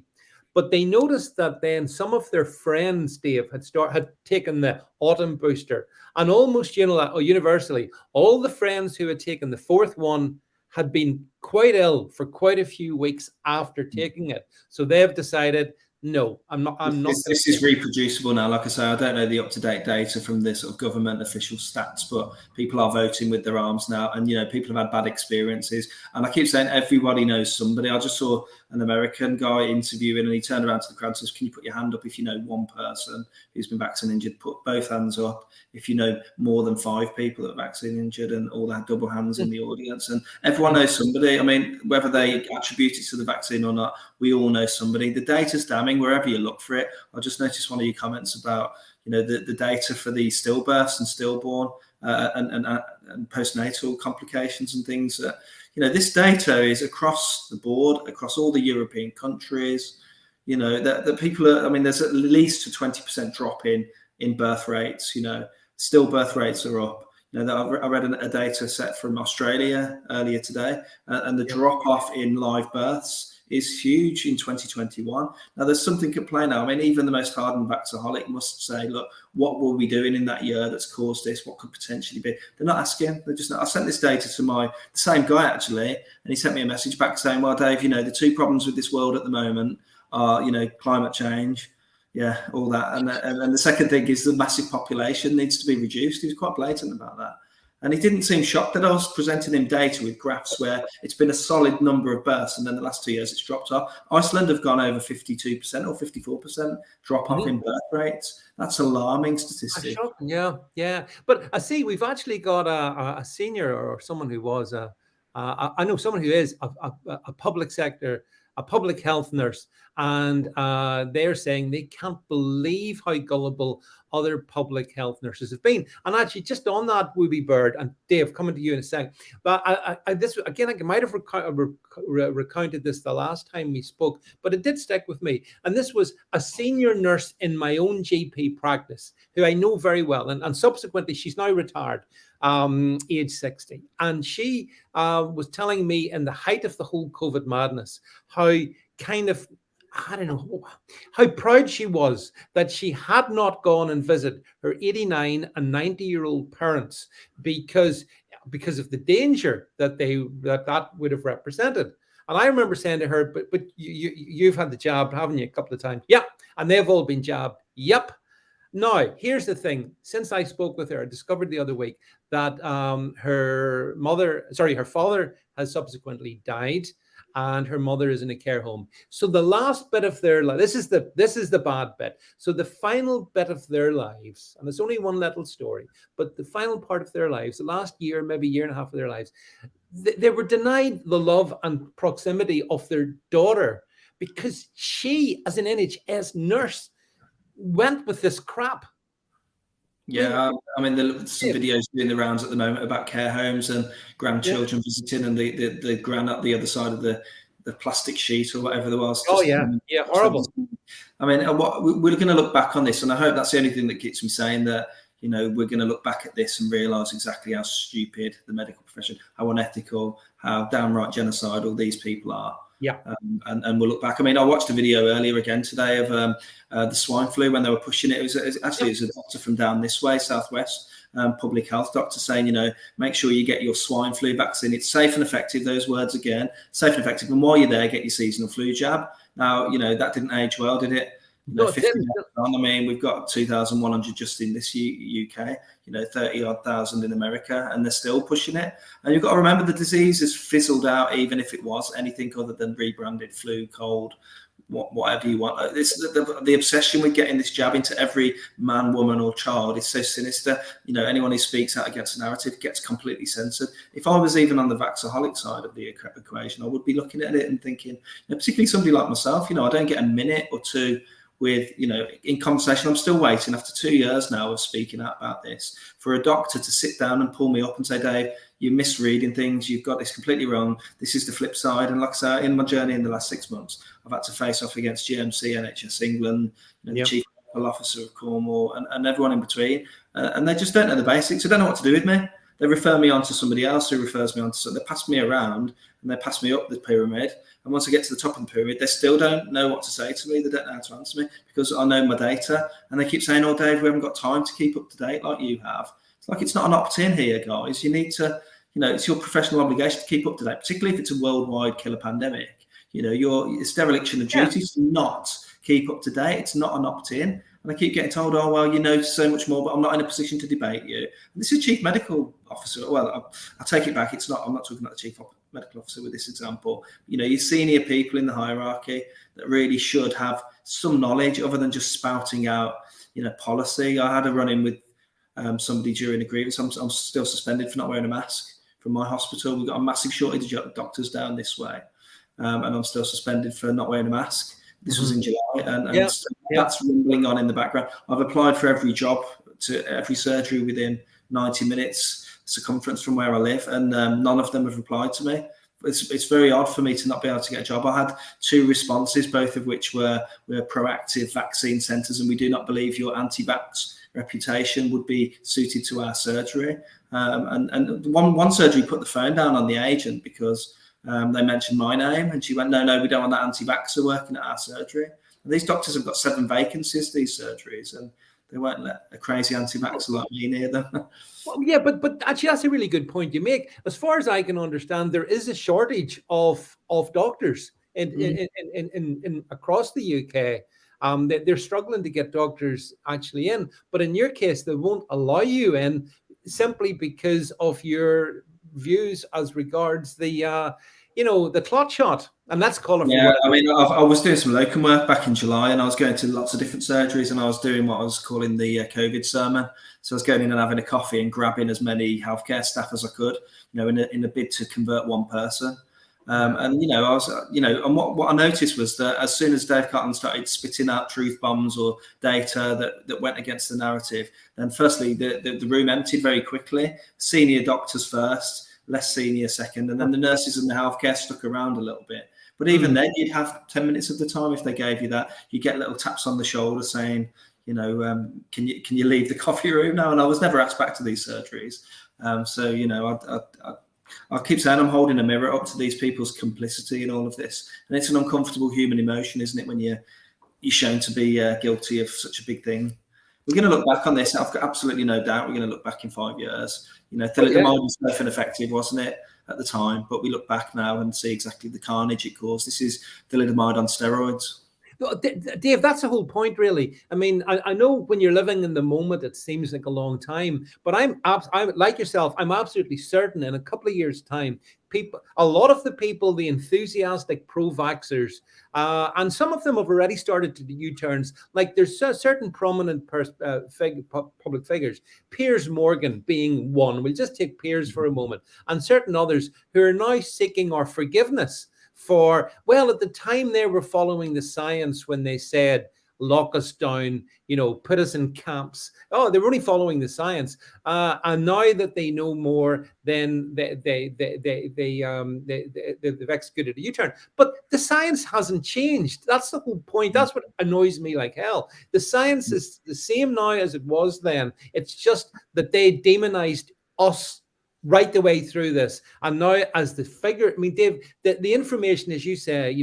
But they noticed that then some of their friends, Dave, had taken the autumn booster, and almost universally, all the friends who had taken the fourth one had been quite ill for quite a few weeks after taking it. So they've decided, no, I'm not. This is reproducible now. Like I say, I don't know the up-to-date data from the sort of government official stats, but people are voting with their arms now, and people have had bad experiences. And I keep saying everybody knows somebody. I just saw an American guy interviewing, and he turned around to the crowd and says, "Can you put your hand up if you know one person who's been vaccine injured? Put both hands up if you know more than 5 people that are vaccine injured," and all that double hands in the audience. And everyone knows somebody. I mean, whether they attribute it to the vaccine or not, we all know somebody. The data's damning wherever you look for it. I just noticed one of your comments about the data for the stillbirths and stillborn and postnatal complications and things. This data is across the board, across all the European countries. That people are. I mean, there's at least a 20% drop in birth rates. Stillbirth rates are up. I read a data set from Australia earlier today, and the drop off in live births is huge in 2021. Now, there's something at play now. I mean, even the most hardened vaxaholic must say, look, what were we doing in that year that's caused this? What could potentially be? They're not asking. They're just not. I sent this data to the same guy, actually, and he sent me a message back saying, well, Dave, the 2 problems with this world at the moment are, climate change, all that. And the second thing is the massive population needs to be reduced. He was quite blatant about that. And he didn't seem shocked that I was presenting him data with graphs where it's been a solid number of births, and then the last 2 years it's dropped off. Iceland have gone over 52% or 54% drop off in birth rates. That's alarming statistic. Yeah. But I see we've actually got a senior or someone who was I know someone who is a public sector, a public health nurse, and they're saying they can't believe how gullible other public health nurses have been. And actually, just on that, Wooby Bird, and Dave, coming to you in a second, but this again, I might have recounted this the last time we spoke, but it did stick with me. And this was a senior nurse in my own GP practice, who I know very well, and subsequently she's now retired, age 60, and she was telling me in the height of the whole COVID madness how kind of, I don't know, how proud she was that she had not gone and visited her 89 and 90-year-old parents because of the danger that that would have represented. And I remember saying to her, but you've had the jab, haven't you, a couple of times? Yeah. And they've all been jabbed. Yep. Now, here's the thing. Since I spoke with her, I discovered the other week that her father has subsequently died, and her mother is in a care home. So the last bit of their life, this is the bad bit. So the final bit of their lives, and it's only one little story, but the final part of their lives, the last year, maybe year and a half of their lives, they were denied the love and proximity of their daughter because she, as an NHS nurse, went with this crap. Yeah, I mean, some videos doing the rounds at the moment about care homes and grandchildren visiting, and the gran up the other side of the plastic sheet or whatever there was. Horrible. I mean, we're going to look back on this, and I hope that's the only thing that keeps me saying that. We're going to look back at this and realise exactly how stupid the medical profession, how unethical, how downright genocidal these people are. Yeah. And we'll look back. I mean, I watched a video earlier again today of the swine flu when they were pushing it. It was a doctor from down this way, southwest, public health doctor saying, make sure you get your swine flu vaccine. It's safe and effective. Those words again, safe and effective. And while you're there, get your seasonal flu jab. Now, that didn't age well, did it? No, it didn't. I mean, we've got 2,100 just in this UK, 30-odd thousand in America, and they're still pushing it. And you've got to remember the disease has fizzled out, even if it was anything other than rebranded flu, cold, whatever you want. The obsession with getting this jab into every man, woman, or child is so sinister. Anyone who speaks out against a narrative gets completely censored. If I was even on the vaxaholic side of the equation, I would be looking at it and thinking, particularly somebody like myself, I don't get a minute or two with, in conversation. I'm still waiting after 2 years now of speaking out about this for a doctor to sit down and pull me up and say, Dave, you're misreading things. You've got this completely wrong. This is the flip side. And like I say, in my journey in the last 6 months, I've had to face off against GMC, NHS England, the Chief Medical Officer of Cornwall, and everyone in between. And they just don't know the basics. They don't know what to do with me. They refer me on to somebody else who refers me on to, so they pass me around and they pass me up the pyramid. And once I get to the top of the pyramid, they still don't know what to say to me. They don't know how to answer me because I know my data. And they keep saying, oh, Dave, we haven't got time to keep up to date like you have. It's like, it's not an opt-in here, guys. You need to, it's your professional obligation to keep up to date, particularly if it's a worldwide killer pandemic. It's dereliction of duty to not keep up to date. It's not an opt-in. And I keep getting told, oh, well, you know so much more, but I'm not in a position to debate you. And this is Chief Medical Officer. Well, I take it back. I'm not talking about the Chief Medical Officer with this example. Your senior people in the hierarchy that really should have some knowledge other than just spouting out, policy. I had a run-in with somebody during a grievance. I'm still suspended for not wearing a mask from my hospital. We've got a massive shortage of doctors down this way. And I'm still suspended for not wearing a mask. This was in July, and that's rumbling on in the background. I've applied for every job, to every surgery within 90 minutes circumference from where I live, and none of them have replied to me. It's very odd for me to not be able to get a job. I had 2 responses, both of which were proactive vaccine centres, and we do not believe your anti-vax reputation would be suited to our surgery. And one surgery put the phone down on the agent because they mentioned my name, and she went, no, we don't want that anti-vaxxer working at our surgery. And these doctors have got 7 vacancies, these surgeries, and they won't let a crazy anti-vaxxer like me near them. Well, yeah, but actually, that's a really good point you make. As far as I can understand, there is a shortage of doctors in across the UK. They're struggling to get doctors actually in, but in your case, they won't allow you in simply because of your views as regards the the clot shot, and that's colourful. Yeah, I mean, I was doing some locum work back in July, and I was going to lots of different surgeries, and I was doing what I was calling the COVID sermon. So I was going in and having a coffee and grabbing as many healthcare staff as I could, in a bid to convert one person. And I was, and what I noticed was that as soon as Dave Cotton started spitting out truth bombs or data that went against the narrative, then firstly the room emptied very quickly. Senior doctors first, less senior second, and then the nurses and the healthcare stuck around a little bit. But even then, you'd have 10 minutes of the time if they gave you that. You get little taps on the shoulder saying, can you leave the coffee room now? And I was never asked back to these surgeries. I keep saying I'm holding a mirror up to these people's complicity in all of this, and it's an uncomfortable human emotion, isn't it, when you're shown to be guilty of such a big thing. We're going to look back on this. I've got absolutely no doubt we're going to look back in 5 years. Thalidomide was safe and effective, wasn't it, at the time? But we look back now and see exactly the carnage it caused. This is thalidomide on steroids. Dave, that's the whole point, really. I mean, I know when you're living in the moment, it seems like a long time, but I'm like yourself. I'm absolutely certain in a couple of years' time, a lot of the people, the enthusiastic pro-vaxxers, and some of them have already started to do U-turns. Like there's certain prominent public figures, Piers Morgan being one. We'll just take Piers for a moment, and certain others who are now seeking our forgiveness for, well, at the time they were following the science when they said, lock us down, put us in camps. Oh, they were only following the science. And now that they know more, then they've executed a U-turn. But the science hasn't changed. That's the whole point. That's what annoys me like hell. The science is the same now as it was then. It's just that they demonized us right the way through this, and now as the figure, I mean, Dave, the information, as you say,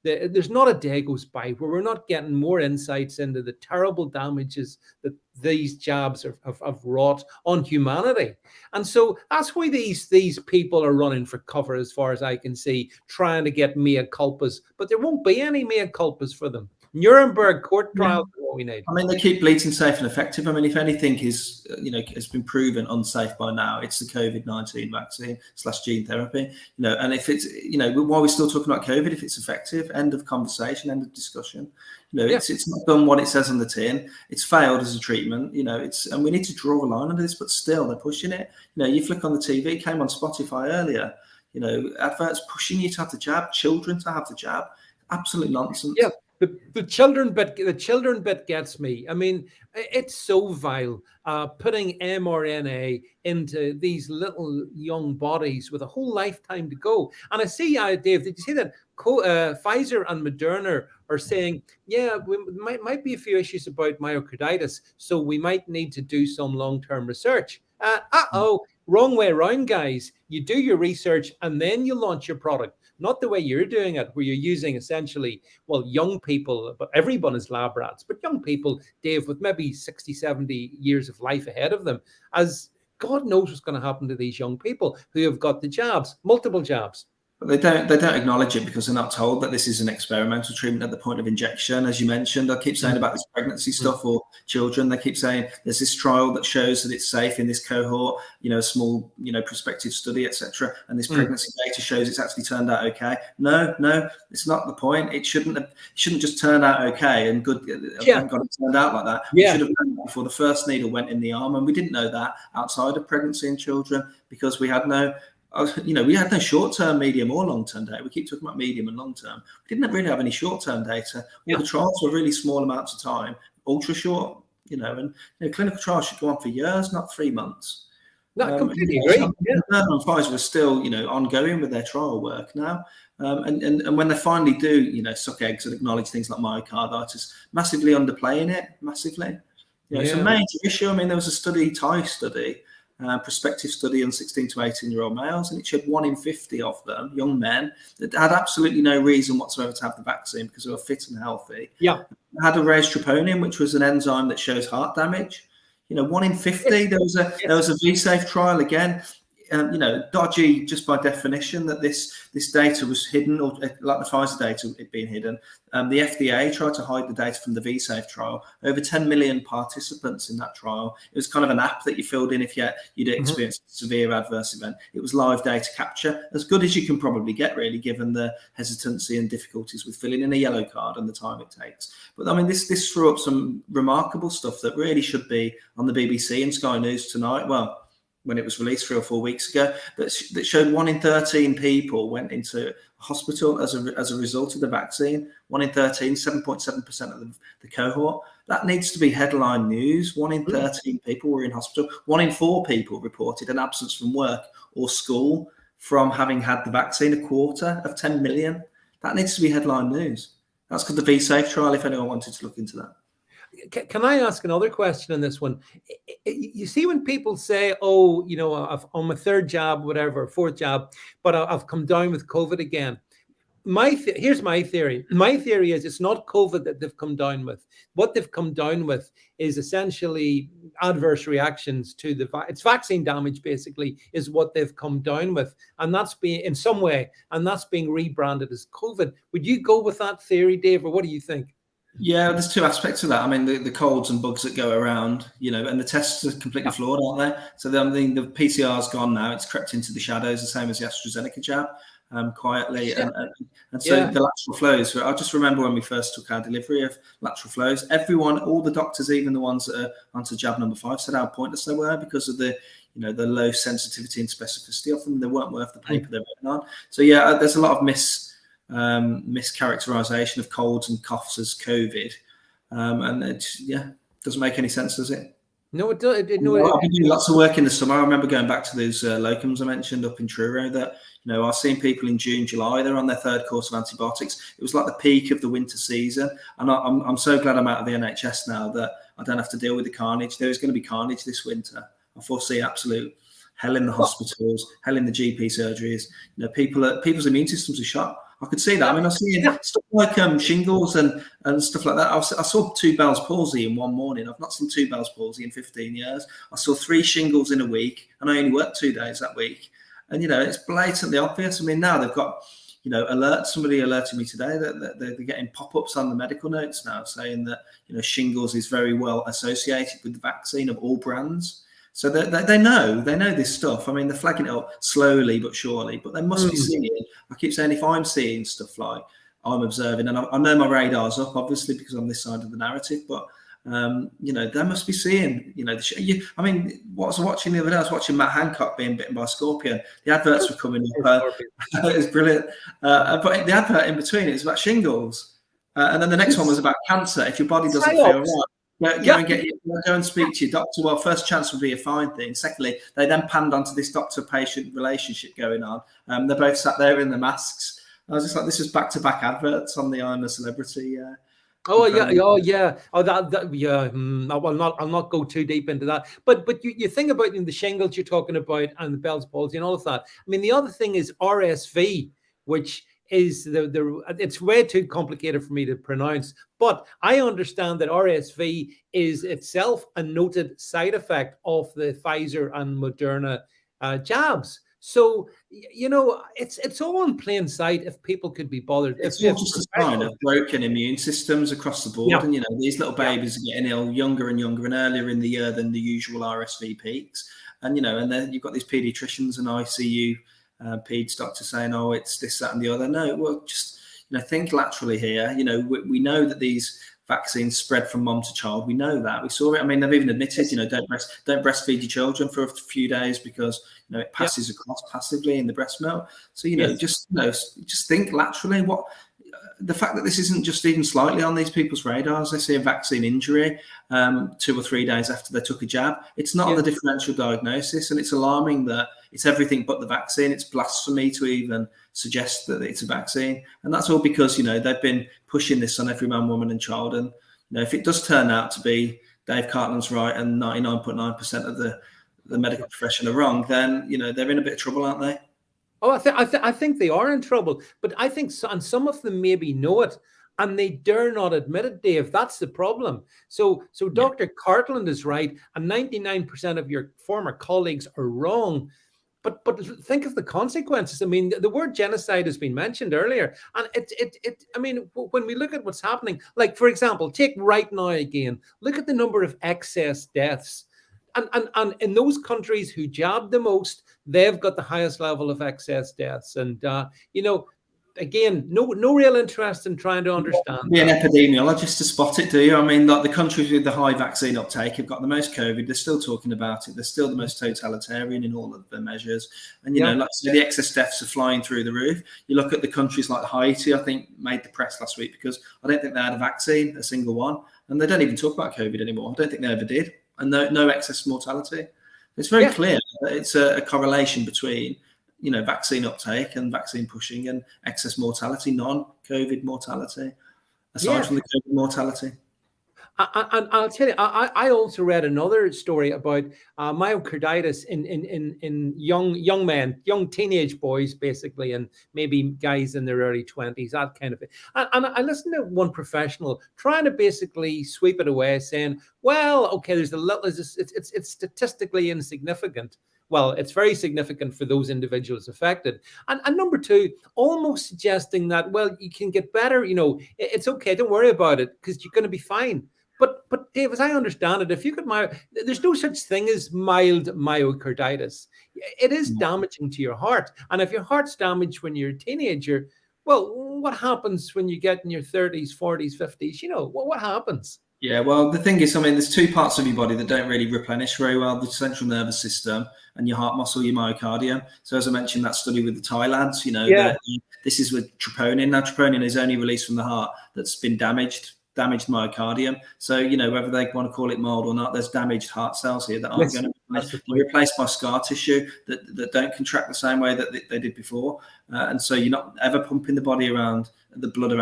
there's not a day goes by where we're not getting more insights into the terrible damages that these jabs have wrought on humanity. And so that's why these people are running for cover, as far as I can see, trying to get mea culpas, but there won't be any mea culpas for them. Nuremberg court Yeah. trials are what we need. I mean, they keep bleating safe and effective. I mean, if anything is, has been proven unsafe by now, it's the COVID-19 vaccine / gene therapy. And if it's, why are we still talking about COVID if it's effective? End of conversation, end of discussion. It's not done what it says on the tin. It's failed as a treatment. And we need to draw a line under this, but still they're pushing it. You flick on the TV, came on Spotify earlier. Adverts pushing you to have the jab, children to have the jab. Absolute nonsense. Yeah. The children bit gets me. I mean, it's so vile, putting mRNA into these little young bodies with a whole lifetime to go. And I see, Dave, did you see that Pfizer and Moderna are saying, yeah, we might be a few issues about myocarditis, so we might need to do some long-term research. Wrong way around, guys. You do your research and then you launch your product. Not the way you're doing it, where you're using essentially, young people, but everyone is lab rats, but young people, Dave, with maybe 60, 70 years of life ahead of them, as God knows what's going to happen to these young people who have got the jabs, multiple jabs. But they don't acknowledge it because they're not told that this is an experimental treatment at the point of injection. As you mentioned, I keep saying about this pregnancy stuff or children. They keep saying there's this trial that shows that it's safe in this cohort, a small, prospective study, etc. And this pregnancy data shows it's actually turned out okay. No, it's not the point. It shouldn't just turn out okay and good. Thank God it turned out like that. We should have known that before the first needle went in the arm, and we didn't know that outside of pregnancy in children because we had no. We had no short-term, medium, or long-term data. We keep talking about medium and long-term. We didn't really have any short-term data. All the trials were really small amounts of time, ultra short, and clinical trials should go on for years, not 3 months. No, completely agree. Moderna and Pfizer are still, ongoing with their trial work now. And when they finally do, suck eggs and acknowledge things like myocarditis, massively underplaying it, massively. It's a major issue. I mean, there was a study, Thai study, prospective study on 16 to 18-year-old males, and it showed 1 in 50 of them, young men, that had absolutely no reason whatsoever to have the vaccine because they were fit and healthy. Yeah. Had a raised troponin, which was an enzyme that shows heart damage. 1 in 50. There was a V-Safe trial again. Dodgy just by definition that this data was hidden, or like the Pfizer data, it being hidden. The FDA tried to hide the data from the V-Safe trial. Over 10 million participants in that trial. It was kind of an app that you filled in if you'd experienced a severe adverse event. It was live data capture, as good as you can probably get, really, given the hesitancy and difficulties with filling in a yellow card and the time it takes. But I mean, this threw up some remarkable stuff that really should be on the BBC and Sky News tonight. Well, when it was released 3 or 4 weeks ago, that showed 1 in 13 people went into hospital as a result of the vaccine. 1 in 13, 7.7% of the cohort. That needs to be headline news. 1 in 13 people were in hospital. 1 in 4 people reported an absence from work or school from having had the vaccine. A quarter of 10 million. That needs to be headline news. That's because the V-Safe trial, if anyone wanted to look into that. Can I ask another question on this one? You see, when people say, "Oh, I'm on my 3rd jab, whatever, 4th jab, but I've come down with COVID again." Here's my theory. My theory is it's not COVID that they've come down with. What they've come down with is essentially adverse reactions to it's vaccine damage, basically, is what they've come down with, and that's being in some way, and that's being rebranded as COVID. Would you go with that theory, Dave, or what do you think? Yeah, there's 2 aspects to that. I mean, the colds and bugs that go around, and the tests are completely flawed, aren't they? So the PCR's gone now. It's crept into the shadows, the same as the AstraZeneca jab, quietly. Yeah. And so the lateral flows, I just remember when we first took our delivery of lateral flows, everyone, all the doctors, even the ones that are onto jab number 5, said how pointless they were because of the low sensitivity and specificity of them. They weren't worth the paper they're written on. So there's a lot of mischaracterization of colds and coughs as COVID, and it doesn't make any sense, does it? No, it does. I've been doing lots of work in the summer. I remember going back to those locums I mentioned up in Truro that I've seen people in June, July, they're on their 3rd course of antibiotics. It was like the peak of the winter season, and I'm so glad I'm out of the NHS now that I don't have to deal with the carnage. There is going to be carnage this winter. I foresee absolute hell in the hospitals, hell in the GP surgeries. People's immune systems are shot. I could see that. I mean, I've seen stuff like shingles and stuff like that. I saw 2 Bell's palsy in one morning. I've not seen 2 Bell's palsy in 15 years. I saw 3 shingles in a week, and I only worked 2 days that week. And, it's blatantly obvious. I mean, now they've got, somebody alerted me today that they're getting pop-ups on the medical notes now saying that, shingles is very well associated with the vaccine of all brands. So they know this stuff. I mean, they're flagging it up slowly but surely, but they must be seeing it. I keep saying, if I'm seeing stuff like I'm observing, and I know my radar's up, obviously, because I'm this side of the narrative, but they must be seeing, I mean, what was I watching the other day? I was watching Matt Hancock being bitten by a scorpion. The adverts were coming up. It was brilliant. But the advert in between, it was about shingles. And then the next one was about cancer. If your body doesn't feel right, go and speak to your doctor. Well, first chance would be a fine thing. Secondly, they then panned onto this doctor-patient relationship going on. They both sat there in the masks. I was just like, this is back-to-back adverts on the I'm a Celebrity. Oh yeah. Oh, yeah. I'll not go too deep into that. But you think about the shingles you're talking about and the Bell's palsy and all of that. I mean, the other thing is RSV, which is it's way too complicated for me to pronounce. But I understand that RSV is itself a noted side effect of the Pfizer and Moderna jabs. So, it's all in plain sight if people could be bothered. It's all just a sign of broken immune systems across the board. Yeah. And, these little babies are getting ill younger and younger and earlier in the year than the usual RSV peaks. And, and then you've got these pediatricians and ICU peds doctors saying, oh, it's this, that and the other. No, well, just, think laterally here. We know that these vaccines spread from mom to child. We know that. We saw it. I mean, they've even admitted, don't breastfeed your children for a few days because, it passes across passively in the breast milk. So, just think laterally. The fact that this isn't just even slightly on these people's radars, they see a vaccine injury 2 or 3 days after they took a jab. It's not on the differential diagnosis, and it's alarming that it's everything but the vaccine. It's blasphemy to even suggest that it's a vaccine. And that's all because, they've been pushing this on every man, woman and child. And, if it does turn out to be Dave Cartland's right and 99.9% of the medical profession are wrong, then, they're in a bit of trouble, aren't they? Oh, I think they are in trouble, but I think and some of them maybe know it and they dare not admit it, Dave. That's the problem. So Dr. Cartland is right, and 99% of your former colleagues are wrong. But think of the consequences. I mean, the word genocide has been mentioned earlier, and I mean, when we look at what's happening, like for example, take right now again, look at the number of excess deaths. And in those countries who jab the most, they've got the highest level of excess deaths. And, again, no real interest in trying to understand. Be an epidemiologist to spot it, do you? I mean, like the countries with the high vaccine uptake have got the most COVID. They're still talking about it. They're still the most totalitarian in all of their measures. And, like so the excess deaths are flying through the roof. You look at the countries like Haiti, I think, made the press last week because I don't think they had a vaccine, a single one. And they don't even talk about COVID anymore. I don't think they ever did. And no excess mortality. It's very clear that it's a correlation between, vaccine uptake and vaccine pushing and excess mortality, non-COVID mortality, aside from the COVID mortality. And I'll tell you, I also read another story about myocarditis in young men, young teenage boys, basically, and maybe guys in their early 20s, that kind of thing. And I listened to one professional trying to basically sweep it away, saying, well, okay, there's a little, it's statistically insignificant. Well, it's very significant for those individuals affected. And number two, almost suggesting that, well, you can get better, it's okay, don't worry about it because you're going to be fine. But Dave, as I understand it, if you could, there's no such thing as mild myocarditis. It is damaging to your heart. And if your heart's damaged when you're a teenager, well, what happens when you get in your 30s, 40s, 50s? What happens? Yeah, well, the thing is, I mean, there's two parts of your body that don't really replenish very well, the central nervous system and your heart muscle, your myocardium. So as I mentioned, that study with the Thai lads, this is with troponin. Now, troponin is only released from the heart that's been damaged myocardium. So, whether they want to call it mild or not, there's damaged heart cells here that aren't going to be replaced by scar tissue that don't contract the same way that they did before. And so you're not ever pumping the blood around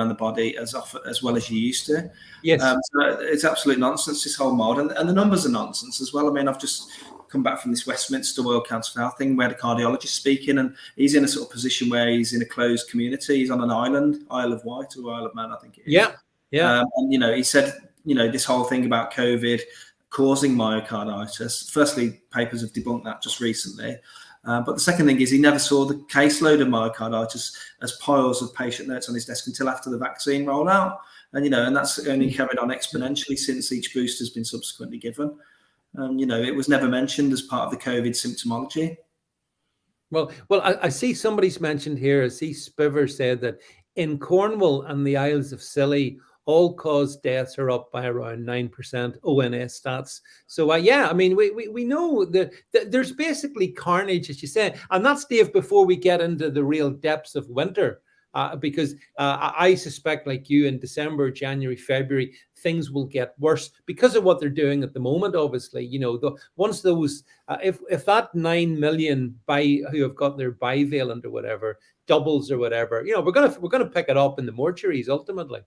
the body as well as you used to. Yes. So it's absolute nonsense, this whole mild. And the numbers are nonsense as well. I mean, I've just come back from this Westminster World Cancer Health thing. We had a cardiologist speaking, and he's in a sort of position where he's in a closed community. He's on an island, Isle of Wight or Isle of Man, I think it is. Yeah. And, he said, this whole thing about COVID causing myocarditis. Firstly, papers have debunked that just recently. But the second thing is he never saw the caseload of myocarditis as piles of patient notes on his desk until after the vaccine rollout. And, and that's only carried on exponentially since each booster has been subsequently given. It was never mentioned as part of the COVID symptomology. Well, I see somebody's mentioned here. I see Spiver said that in Cornwall and the Isles of Scilly, all-cause deaths are up by around 9% ONS stats. So, yeah, I mean, we know that there's basically carnage, as you said. And that's, Dave, before we get into the real depths of winter. Because I suspect, like you, in December, January, February, things will get worse because of what they're doing at the moment. Obviously, once those, if that 9 million who have got their bivalent or whatever doubles or whatever, we're gonna pick it up in the mortuaries ultimately.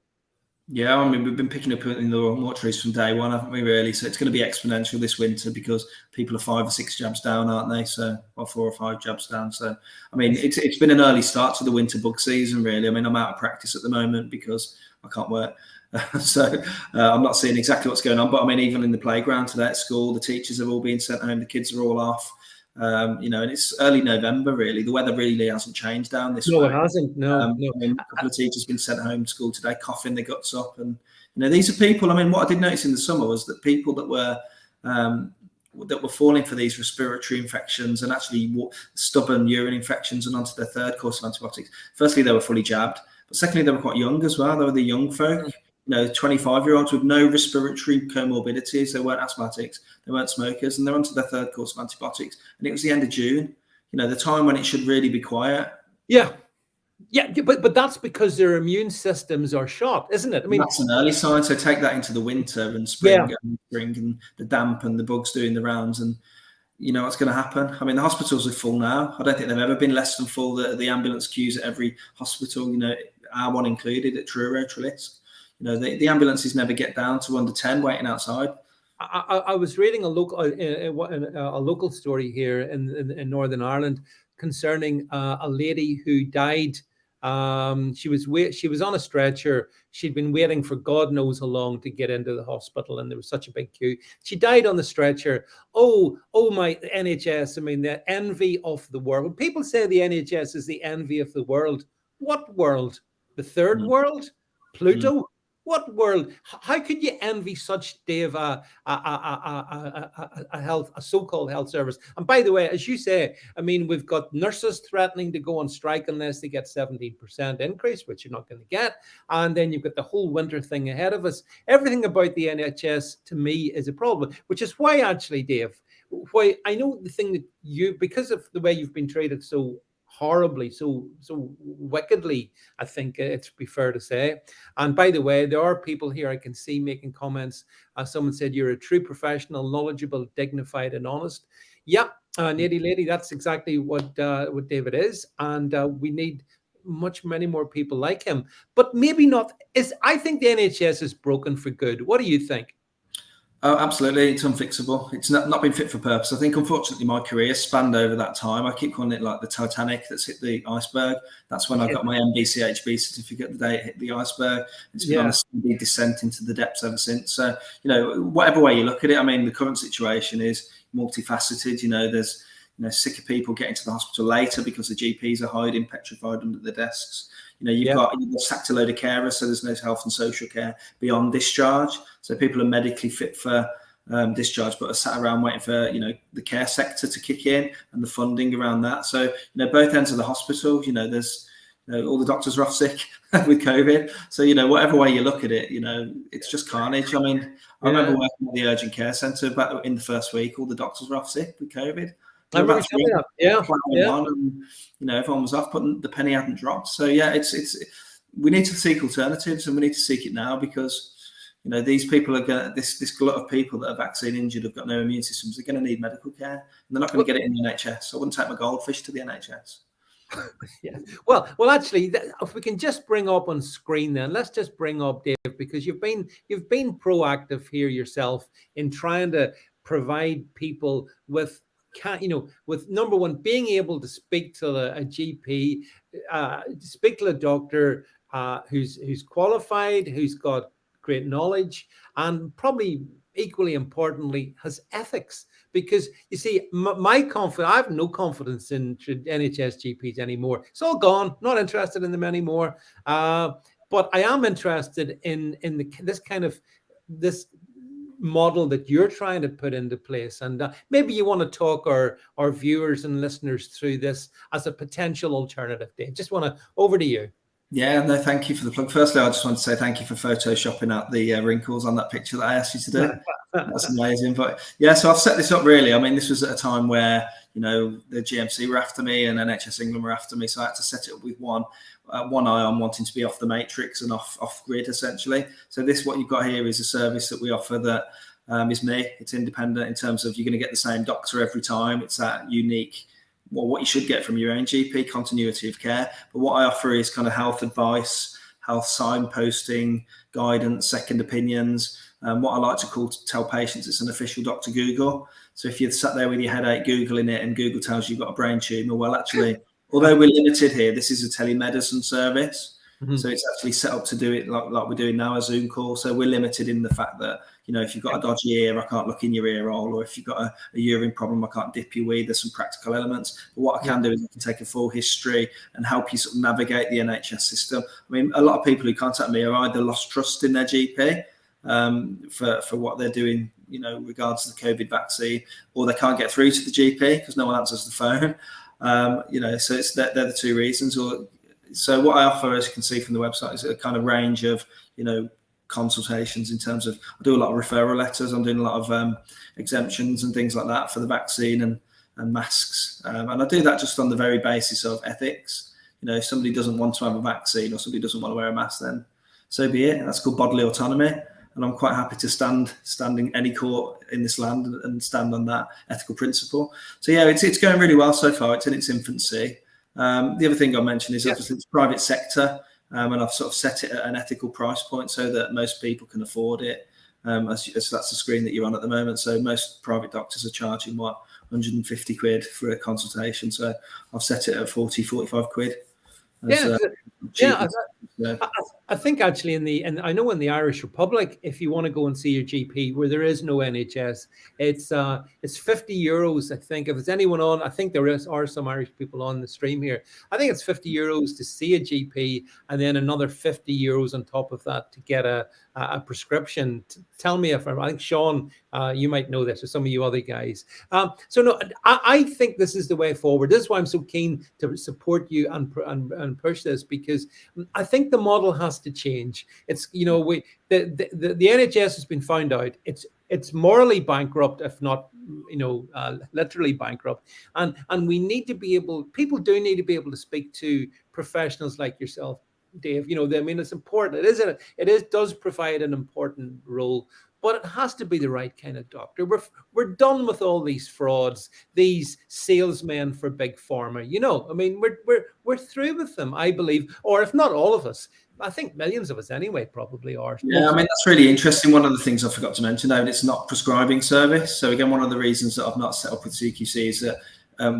Yeah, I mean, we've been picking up in the mortuaries from day one, haven't we, really? So it's going to be exponential this winter because people are 5 or 6 jabs down, aren't they? So, or 4 or 5 jabs down. So, I mean, it's been an early start to the winter bug season, really. I mean, I'm out of practice at the moment because I can't work. So I'm not seeing exactly what's going on. But I mean, even in the playground today at school, the teachers have all been sent home. The kids are all off. And it's early November, really. The weather really hasn't changed down this way. No, it hasn't. No. I mean, a couple of teachers have been sent home to school today, coughing their guts up. And, these are people, I mean, what I did notice in the summer was that people that were falling for these respiratory infections and actually stubborn urine infections and onto their third course of antibiotics, firstly, they were fully jabbed. But secondly, they were quite young as well. They were the young folk. 25-year-olds with no respiratory comorbidities. They weren't asthmatics, they weren't smokers, and they're onto their third course of antibiotics. And it was the end of June, the time when it should really be quiet. Yeah, but that's because their immune systems are shot, isn't it? I mean, that's an early sign. So take that into the winter and spring, and the damp and the bugs doing the rounds, and what's going to happen. I mean, the hospitals are full now. I don't think they've ever been less than full. The ambulance queues at every hospital, our one included at Truro, Trellisk. The ambulances never get down to under 10 waiting outside. I was reading a local story here in Northern Ireland concerning a lady who died. She was on a stretcher. She'd been waiting for God knows how long to get into the hospital, and there was such a big queue. She died on the stretcher. Oh my NHS! I mean, the envy of the world. When people say the NHS is the envy of the world, what world? The third world? Pluto? What world? How could you envy such, Dave, a so-called health service? And by the way, as you say, I mean, we've got nurses threatening to go on strike unless they get 17% increase, which you're not going to get. And then you've got the whole winter thing ahead of us. Everything about the NHS, to me, is a problem, which is why, actually, Dave, why I know the thing that because of the way you've been treated so horribly, so wickedly, I think it's be fair to say. And by the way, there are people here I can see making comments. Someone said you're a true professional, knowledgeable, dignified, and honest. Yeah, Nady Lady, that's exactly what David is, and we need many more people like him. But maybe not. I think the NHS is broken for good. What do you think? Oh, absolutely. It's unfixable. It's not been fit for purpose. I think, unfortunately, my career spanned over that time. I keep calling it like the Titanic that's hit the iceberg. That's when I got my MBCHB certificate, the day it hit the iceberg. It's been on a steady descent into the depths ever since. So, whatever way you look at it, I mean, the current situation is multifaceted. There's sicker people getting to the hospital later because the GPs are hiding, petrified under the desks. You've sacked a load of carers, so there's no health and social care beyond discharge. So people are medically fit for discharge, but are sat around waiting for the care sector to kick in and the funding around that. So both ends of the hospital, there's all the doctors are off sick with COVID. So whatever way you look at it, it's just carnage. I mean, I remember working at the urgent care centre back in the first week. All the doctors were off sick with COVID. I remember that. And, everyone was off, but the penny hadn't dropped. So we need to seek alternatives, and we need to seek it now because these people are this glut of people that are vaccine injured, have got no immune systems. They're going to need medical care, and they're not going to get it in the NHS. I wouldn't take my goldfish to the NHS. Yeah. Well, actually, if we can just bring up on screen, then let's just bring up Dave, because you've been proactive here yourself in trying to provide people with number one, being able to speak to a GP, speak to a doctor who's qualified, who's got great knowledge, and probably equally importantly, has ethics. Because you see, my confidence, I have no confidence in NHS GPs anymore. It's all gone. Not interested in them anymore. But I am interested in this kind of this model that you're trying to put into place. And maybe you want to talk our viewers and listeners through this as a potential alternative. Dave, just want to over to you. Yeah, no, thank you for the plug. Firstly, I just want to say thank you for photoshopping out the wrinkles on that picture that I asked you to do. That's amazing. But yeah, so I've set this up really. I mean, this was at a time where, you know, the GMC were after me and NHS England were after me. So I had to set it up with one eye on wanting to be off the matrix and off grid, essentially. So this, what you've got here is a service that we offer that is me. It's independent in terms of you're going to get the same doctor every time. It's that unique, well, what you should get from your own GP, continuity of care. But what I offer is kind of health advice, health signposting, guidance, second opinions. What I like to tell patients, it's an official Dr. Google. So if you're sat there with your headache, Googling it, and Google tells you you've got a brain tumour, well, actually, although we're limited here, this is a telemedicine service. Mm-hmm. So it's actually set up to do it like we're doing now, a Zoom call. So we're limited in the fact that, you know, if you've got a dodgy ear, I can't look in your ear hole, or if you've got a urine problem, I can't dip your wee. There's some practical elements. But what I can do is I can take a full history and help you sort of navigate the NHS system. I mean, a lot of people who contact me are either lost trust in their GP for what they're doing, you know, regards to the COVID vaccine, or they can't get through to the GP because no one answers the phone. You know, so they're the two reasons. So what I offer, as you can see from the website, is a kind of range of, you know, consultations in terms of, I do a lot of referral letters. I'm doing a lot of exemptions and things like that for the vaccine and masks. And I do that just on the very basis of ethics. You know, if somebody doesn't want to have a vaccine or somebody doesn't want to wear a mask, then so be it. That's called bodily autonomy. And I'm quite happy to stand in any court in this land and stand on that ethical principle. So yeah, it's going really well so far. It's in its infancy. The other thing I mentioned is obviously it's private sector, and I've sort of set it at an ethical price point so that most people can afford it. As that's the screen that you're on at the moment. So most private doctors are charging 150 quid for a consultation. So I've set it at 40, 45 quid. I think actually and I know in the Irish Republic, if you want to go and see your GP where there is no NHS, it's €50. I think if there's anyone on, I think there are some Irish people on the stream here. I think it's €50 to see a GP, and then another €50 on top of that to get a prescription. Tell me if I think Sean, you might know this, or some of you other guys. So no, I think this is the way forward. This is why I'm so keen to support you and push this, because I think the model has to change. It's, you know, the NHS has been found out. It's morally bankrupt, if not, you know, literally bankrupt. And we need to be able, people do need to be able to speak to professionals like yourself, Dave. You know, I mean, it's important. It does provide an important role, but it has to be the right kind of doctor. We're done with all these frauds, these salesmen for big pharma. You know, I mean, we're through with them, I believe, or if not all of us, I think millions of us anyway probably are. Yeah, I mean, that's really interesting. One of the things I forgot to mention, though, it's not prescribing service. So again, one of the reasons that I've not set up with CQC is that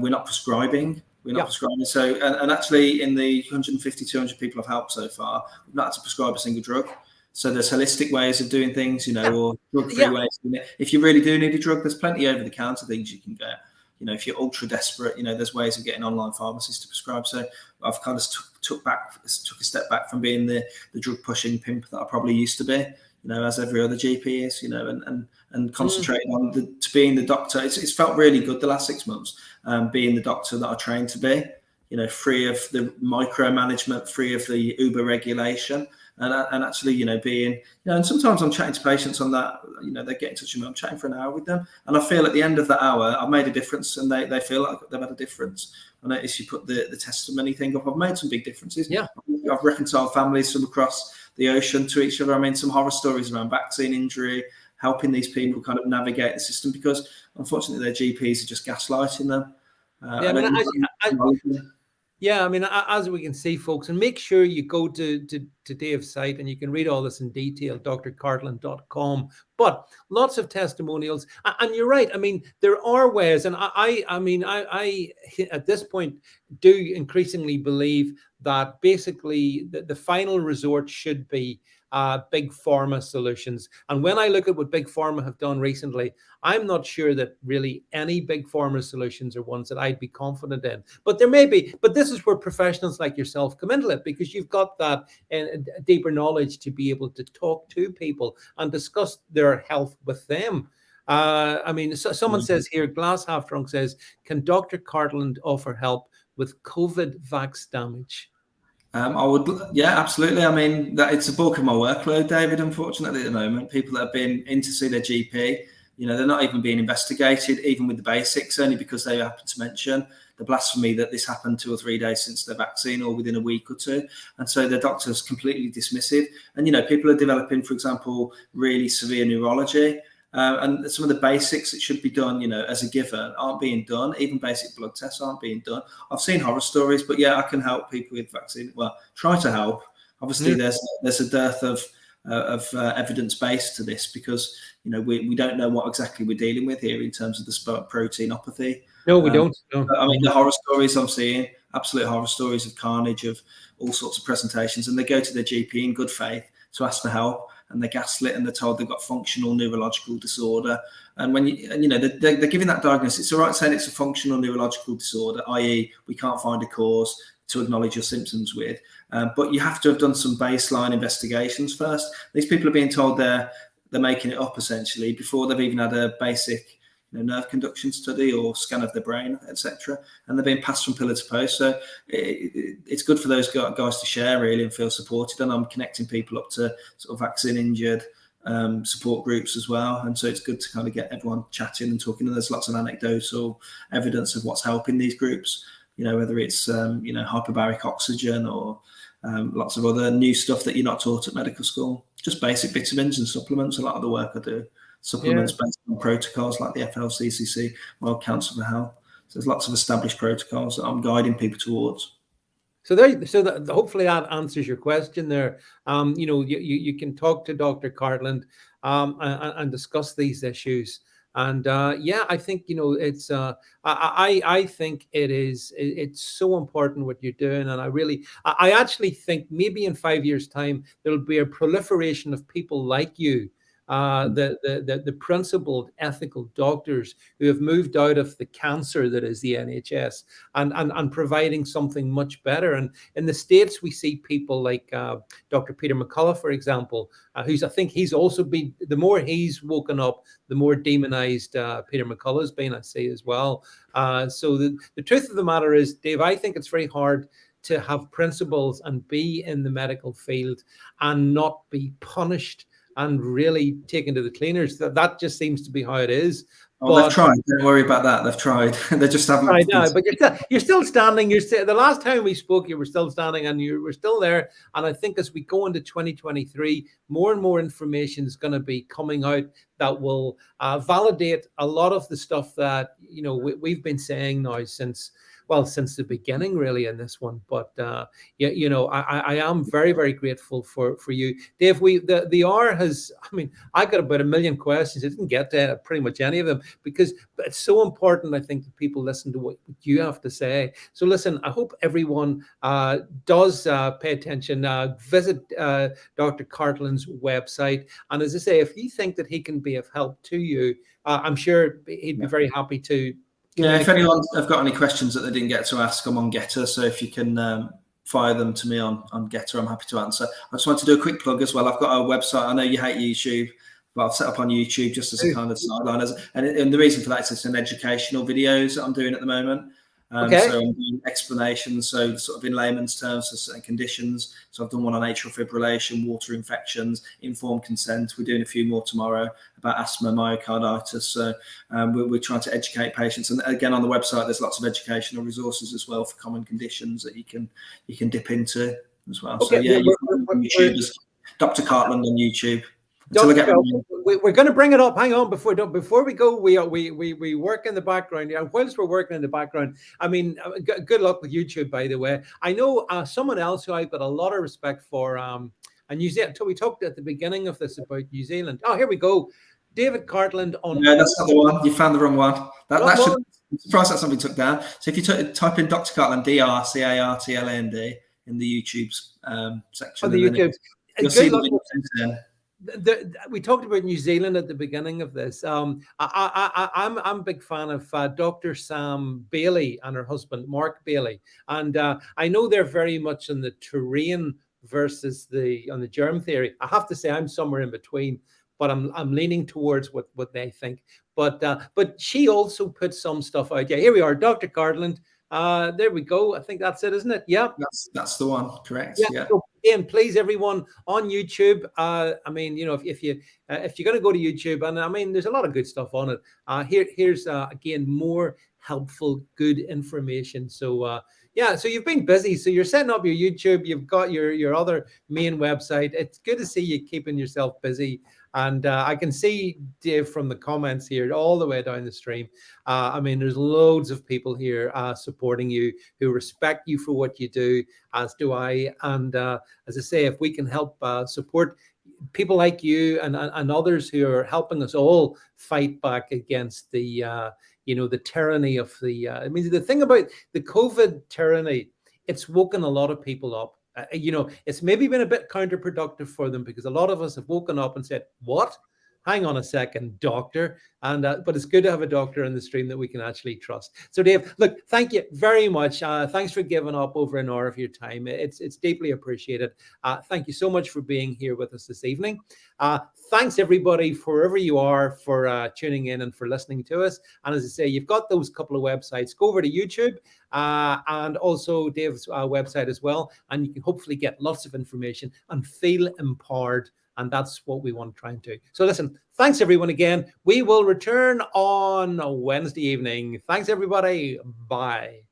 we're not prescribing. We're not prescribing. So, and actually in the 150, 200 people I've helped so far, we've not had to prescribe a single drug. So there's holistic ways of doing things, you know, or drug-free ways. If you really do need a drug, there's plenty over-the-counter things you can get. You know, if you're ultra desperate, you know, there's ways of getting online pharmacies to prescribe. So I've kind of took a step back from being the drug pushing pimp that I probably used to be, you know, as every other GP is, you know, and concentrating on to being the doctor. It's felt really good the last 6 months, being the doctor that I trained to be, you know, free of the micromanagement, free of the Uber regulation. And actually, you know, being, you know, and sometimes I'm chatting to patients on that, you know, they get in touch with me, I'm chatting for an hour with them, and I feel at the end of that hour, I've made a difference, and they feel like they've had a difference. I notice you put the testimony thing up, I've made some big differences. Yeah. I've reconciled families from across the ocean to each other. I mean, some horror stories around vaccine injury, helping these people kind of navigate the system, because unfortunately their GPs are just gaslighting them. Yeah, I mean, as we can see, folks, and make sure you go to Dave's site and you can read all this in detail, drcartland.com. But lots of testimonials. And you're right. I mean, there are ways. And I at this point, do increasingly believe that basically the final resort should be big pharma solutions. And when I look at what big pharma have done recently, I'm not sure that really any big pharma solutions are ones that I'd be confident in. But there may be, but this is where professionals like yourself come into it, because you've got that deeper knowledge to be able to talk to people and discuss their health with them. I mean, someone says here, Glass Half Drunk says, can Dr. Cartland offer help with COVID vax damage? I would, yeah, absolutely. I mean, that it's a bulk of my workload, David. Unfortunately, at the moment, people that have been in to see their GP, they're not even being investigated, even with the basics, only because they happen to mention the blasphemy that this happened 2 or 3 days since the vaccine, or within a week or two, and so the doctors completely dismissive. And people are developing, for example, really severe neurology. And some of the basics that should be done, as a given, aren't being done. Even basic blood tests aren't being done. I've seen horror stories, but yeah, I can help people with vaccine. Well, try to help. Obviously, there's a dearth of evidence base to this, because we don't know what exactly we're dealing with here in terms of the spike proteinopathy. No, we don't. No. I mean, the horror stories I'm seeing, absolute horror stories of carnage, of all sorts of presentations, and they go to their GP in good faith to ask for help, and they're gaslit, and they're told they've got functional neurological disorder. And when they're giving that diagnosis, it's all right saying it's a functional neurological disorder, i.e., we can't find a cause to acknowledge your symptoms with. But you have to have done some baseline investigations first. These people are being told they're making it up, essentially, before they've even had a basic nerve conduction study or scan of the brain, etc. And they're being passed from pillar to post. So it's good for those guys to share, really, and feel supported. And I'm connecting people up to sort of vaccine injured support groups as well. And so it's good to kind of get everyone chatting and talking. And there's lots of anecdotal evidence of what's helping these groups, whether it's, hyperbaric oxygen or lots of other new stuff that you're not taught at medical school. Just basic vitamins and supplements, a lot of the work I do. Supplements based on protocols like the FLCCC, World Council for Health. So there's lots of established protocols that I'm guiding people towards. So hopefully that answers your question there. You can talk to Dr. Cartland and discuss these issues. And I think it's I think it's so important what you're doing, and I actually think maybe in 5 years' time there'll be a proliferation of people like you. The principled ethical doctors who have moved out of the cancer that is the NHS and providing something much better. And in the States, we see people like Dr. Peter McCullough, for example, I think he's also been, the more he's woken up, the more demonized Peter McCullough's been, I see as well. So the truth of the matter is, Dave, I think it's very hard to have principles and be in the medical field and not be punished and really taken to the cleaners. That just seems to be how it is. Oh, they've tried. Don't worry about that. They've tried. They just haven't. I know, but you're still standing. The last time we spoke, you were still standing, and you were still there. And I think as we go into 2023, more and more information is going to be coming out that will validate a lot of the stuff that we've been saying now since the beginning, really, in this one. But I am very, very grateful for you, Dave. The hour has, I got about 1 million questions. I didn't get to pretty much any of them because it's so important, I think, that people listen to what you have to say. So listen, I hope everyone does pay attention. Visit Dr. Cartland's website, and as I say, if you think that he can be of help to you, I'm sure he'd be very happy to. Yeah, if anyone have got any questions that they didn't get to ask, I'm on Getter, so if you can fire them to me on Getter, I'm happy to answer. I just want to do a quick plug as well. I've got a website. I know you hate YouTube, but I've set up on YouTube just as a kind of sideline. And the reason for that is it's an educational videos that I'm doing at the moment. So I'm doing explanations, so sort of in layman's terms for certain conditions. So I've done one on atrial fibrillation, water infections, informed consent. We're doing a few more tomorrow about asthma, myocarditis. So we're trying to educate patients. And again, on the website, there's lots of educational resources as well for common conditions that you can dip into as well. Okay, so yeah, YouTube, Dr. Cartland on YouTube. We're going to bring it up. Hang on, before we go, we work in the background. And whilst we're working in the background, good luck with YouTube, by the way. I know someone else who I've got a lot of respect for. And New Zealand. We talked at the beginning of this about New Zealand. Oh, here we go. David Cartland on. Yeah, that's not the one. You found the wrong one. That should. I'm surprised that's something took down. So if you type in Dr. Cartland, DrCartland in the YouTube's section. On the YouTube. You'll see Good the luck with link soon. we talked about New Zealand at the beginning of this. I'm a big fan of Dr. Sam Bailey and her husband Mark Bailey, and I know they're very much in the terrain versus the on the germ theory. I have to say I'm somewhere in between, but I'm leaning towards what they think. But she also put some stuff out. Yeah, here we are, Dr. Cardland. There we go. I think that's it, isn't it? Yeah. That's the one, correct? Yeah. Yeah. So again, please, everyone on YouTube. I mean, if you're going to go to YouTube, and I mean, there's a lot of good stuff on it. Here's again more helpful, good information. So yeah, so you've been busy. So you're setting up your YouTube. You've got your other main website. It's good to see you keeping yourself busy. And I can see, Dave, from the comments here all the way down the stream. I mean, there's loads of people here supporting you who respect you for what you do, as do I. And as I say, if we can help support people like you and others who are helping us all fight back against the tyranny of the. I mean, the thing about the COVID tyranny, it's woken a lot of people up. It's maybe been a bit counterproductive for them because a lot of us have woken up and said, "What? Hang on a second, doctor." And but it's good to have a doctor in the stream that we can actually trust. So, Dave, look, thank you very much. Thanks for giving up over an hour of your time. It's deeply appreciated. Thank you so much for being here with us this evening. Thanks everybody, wherever you are, for tuning in and for listening to us. And as I say, you've got those couple of websites. Go over to YouTube and also Dave's website as well, and you can hopefully get lots of information and feel empowered. And that's what we want to try and do. So listen, thanks everyone again. We will return on Wednesday evening. Thanks everybody. Bye.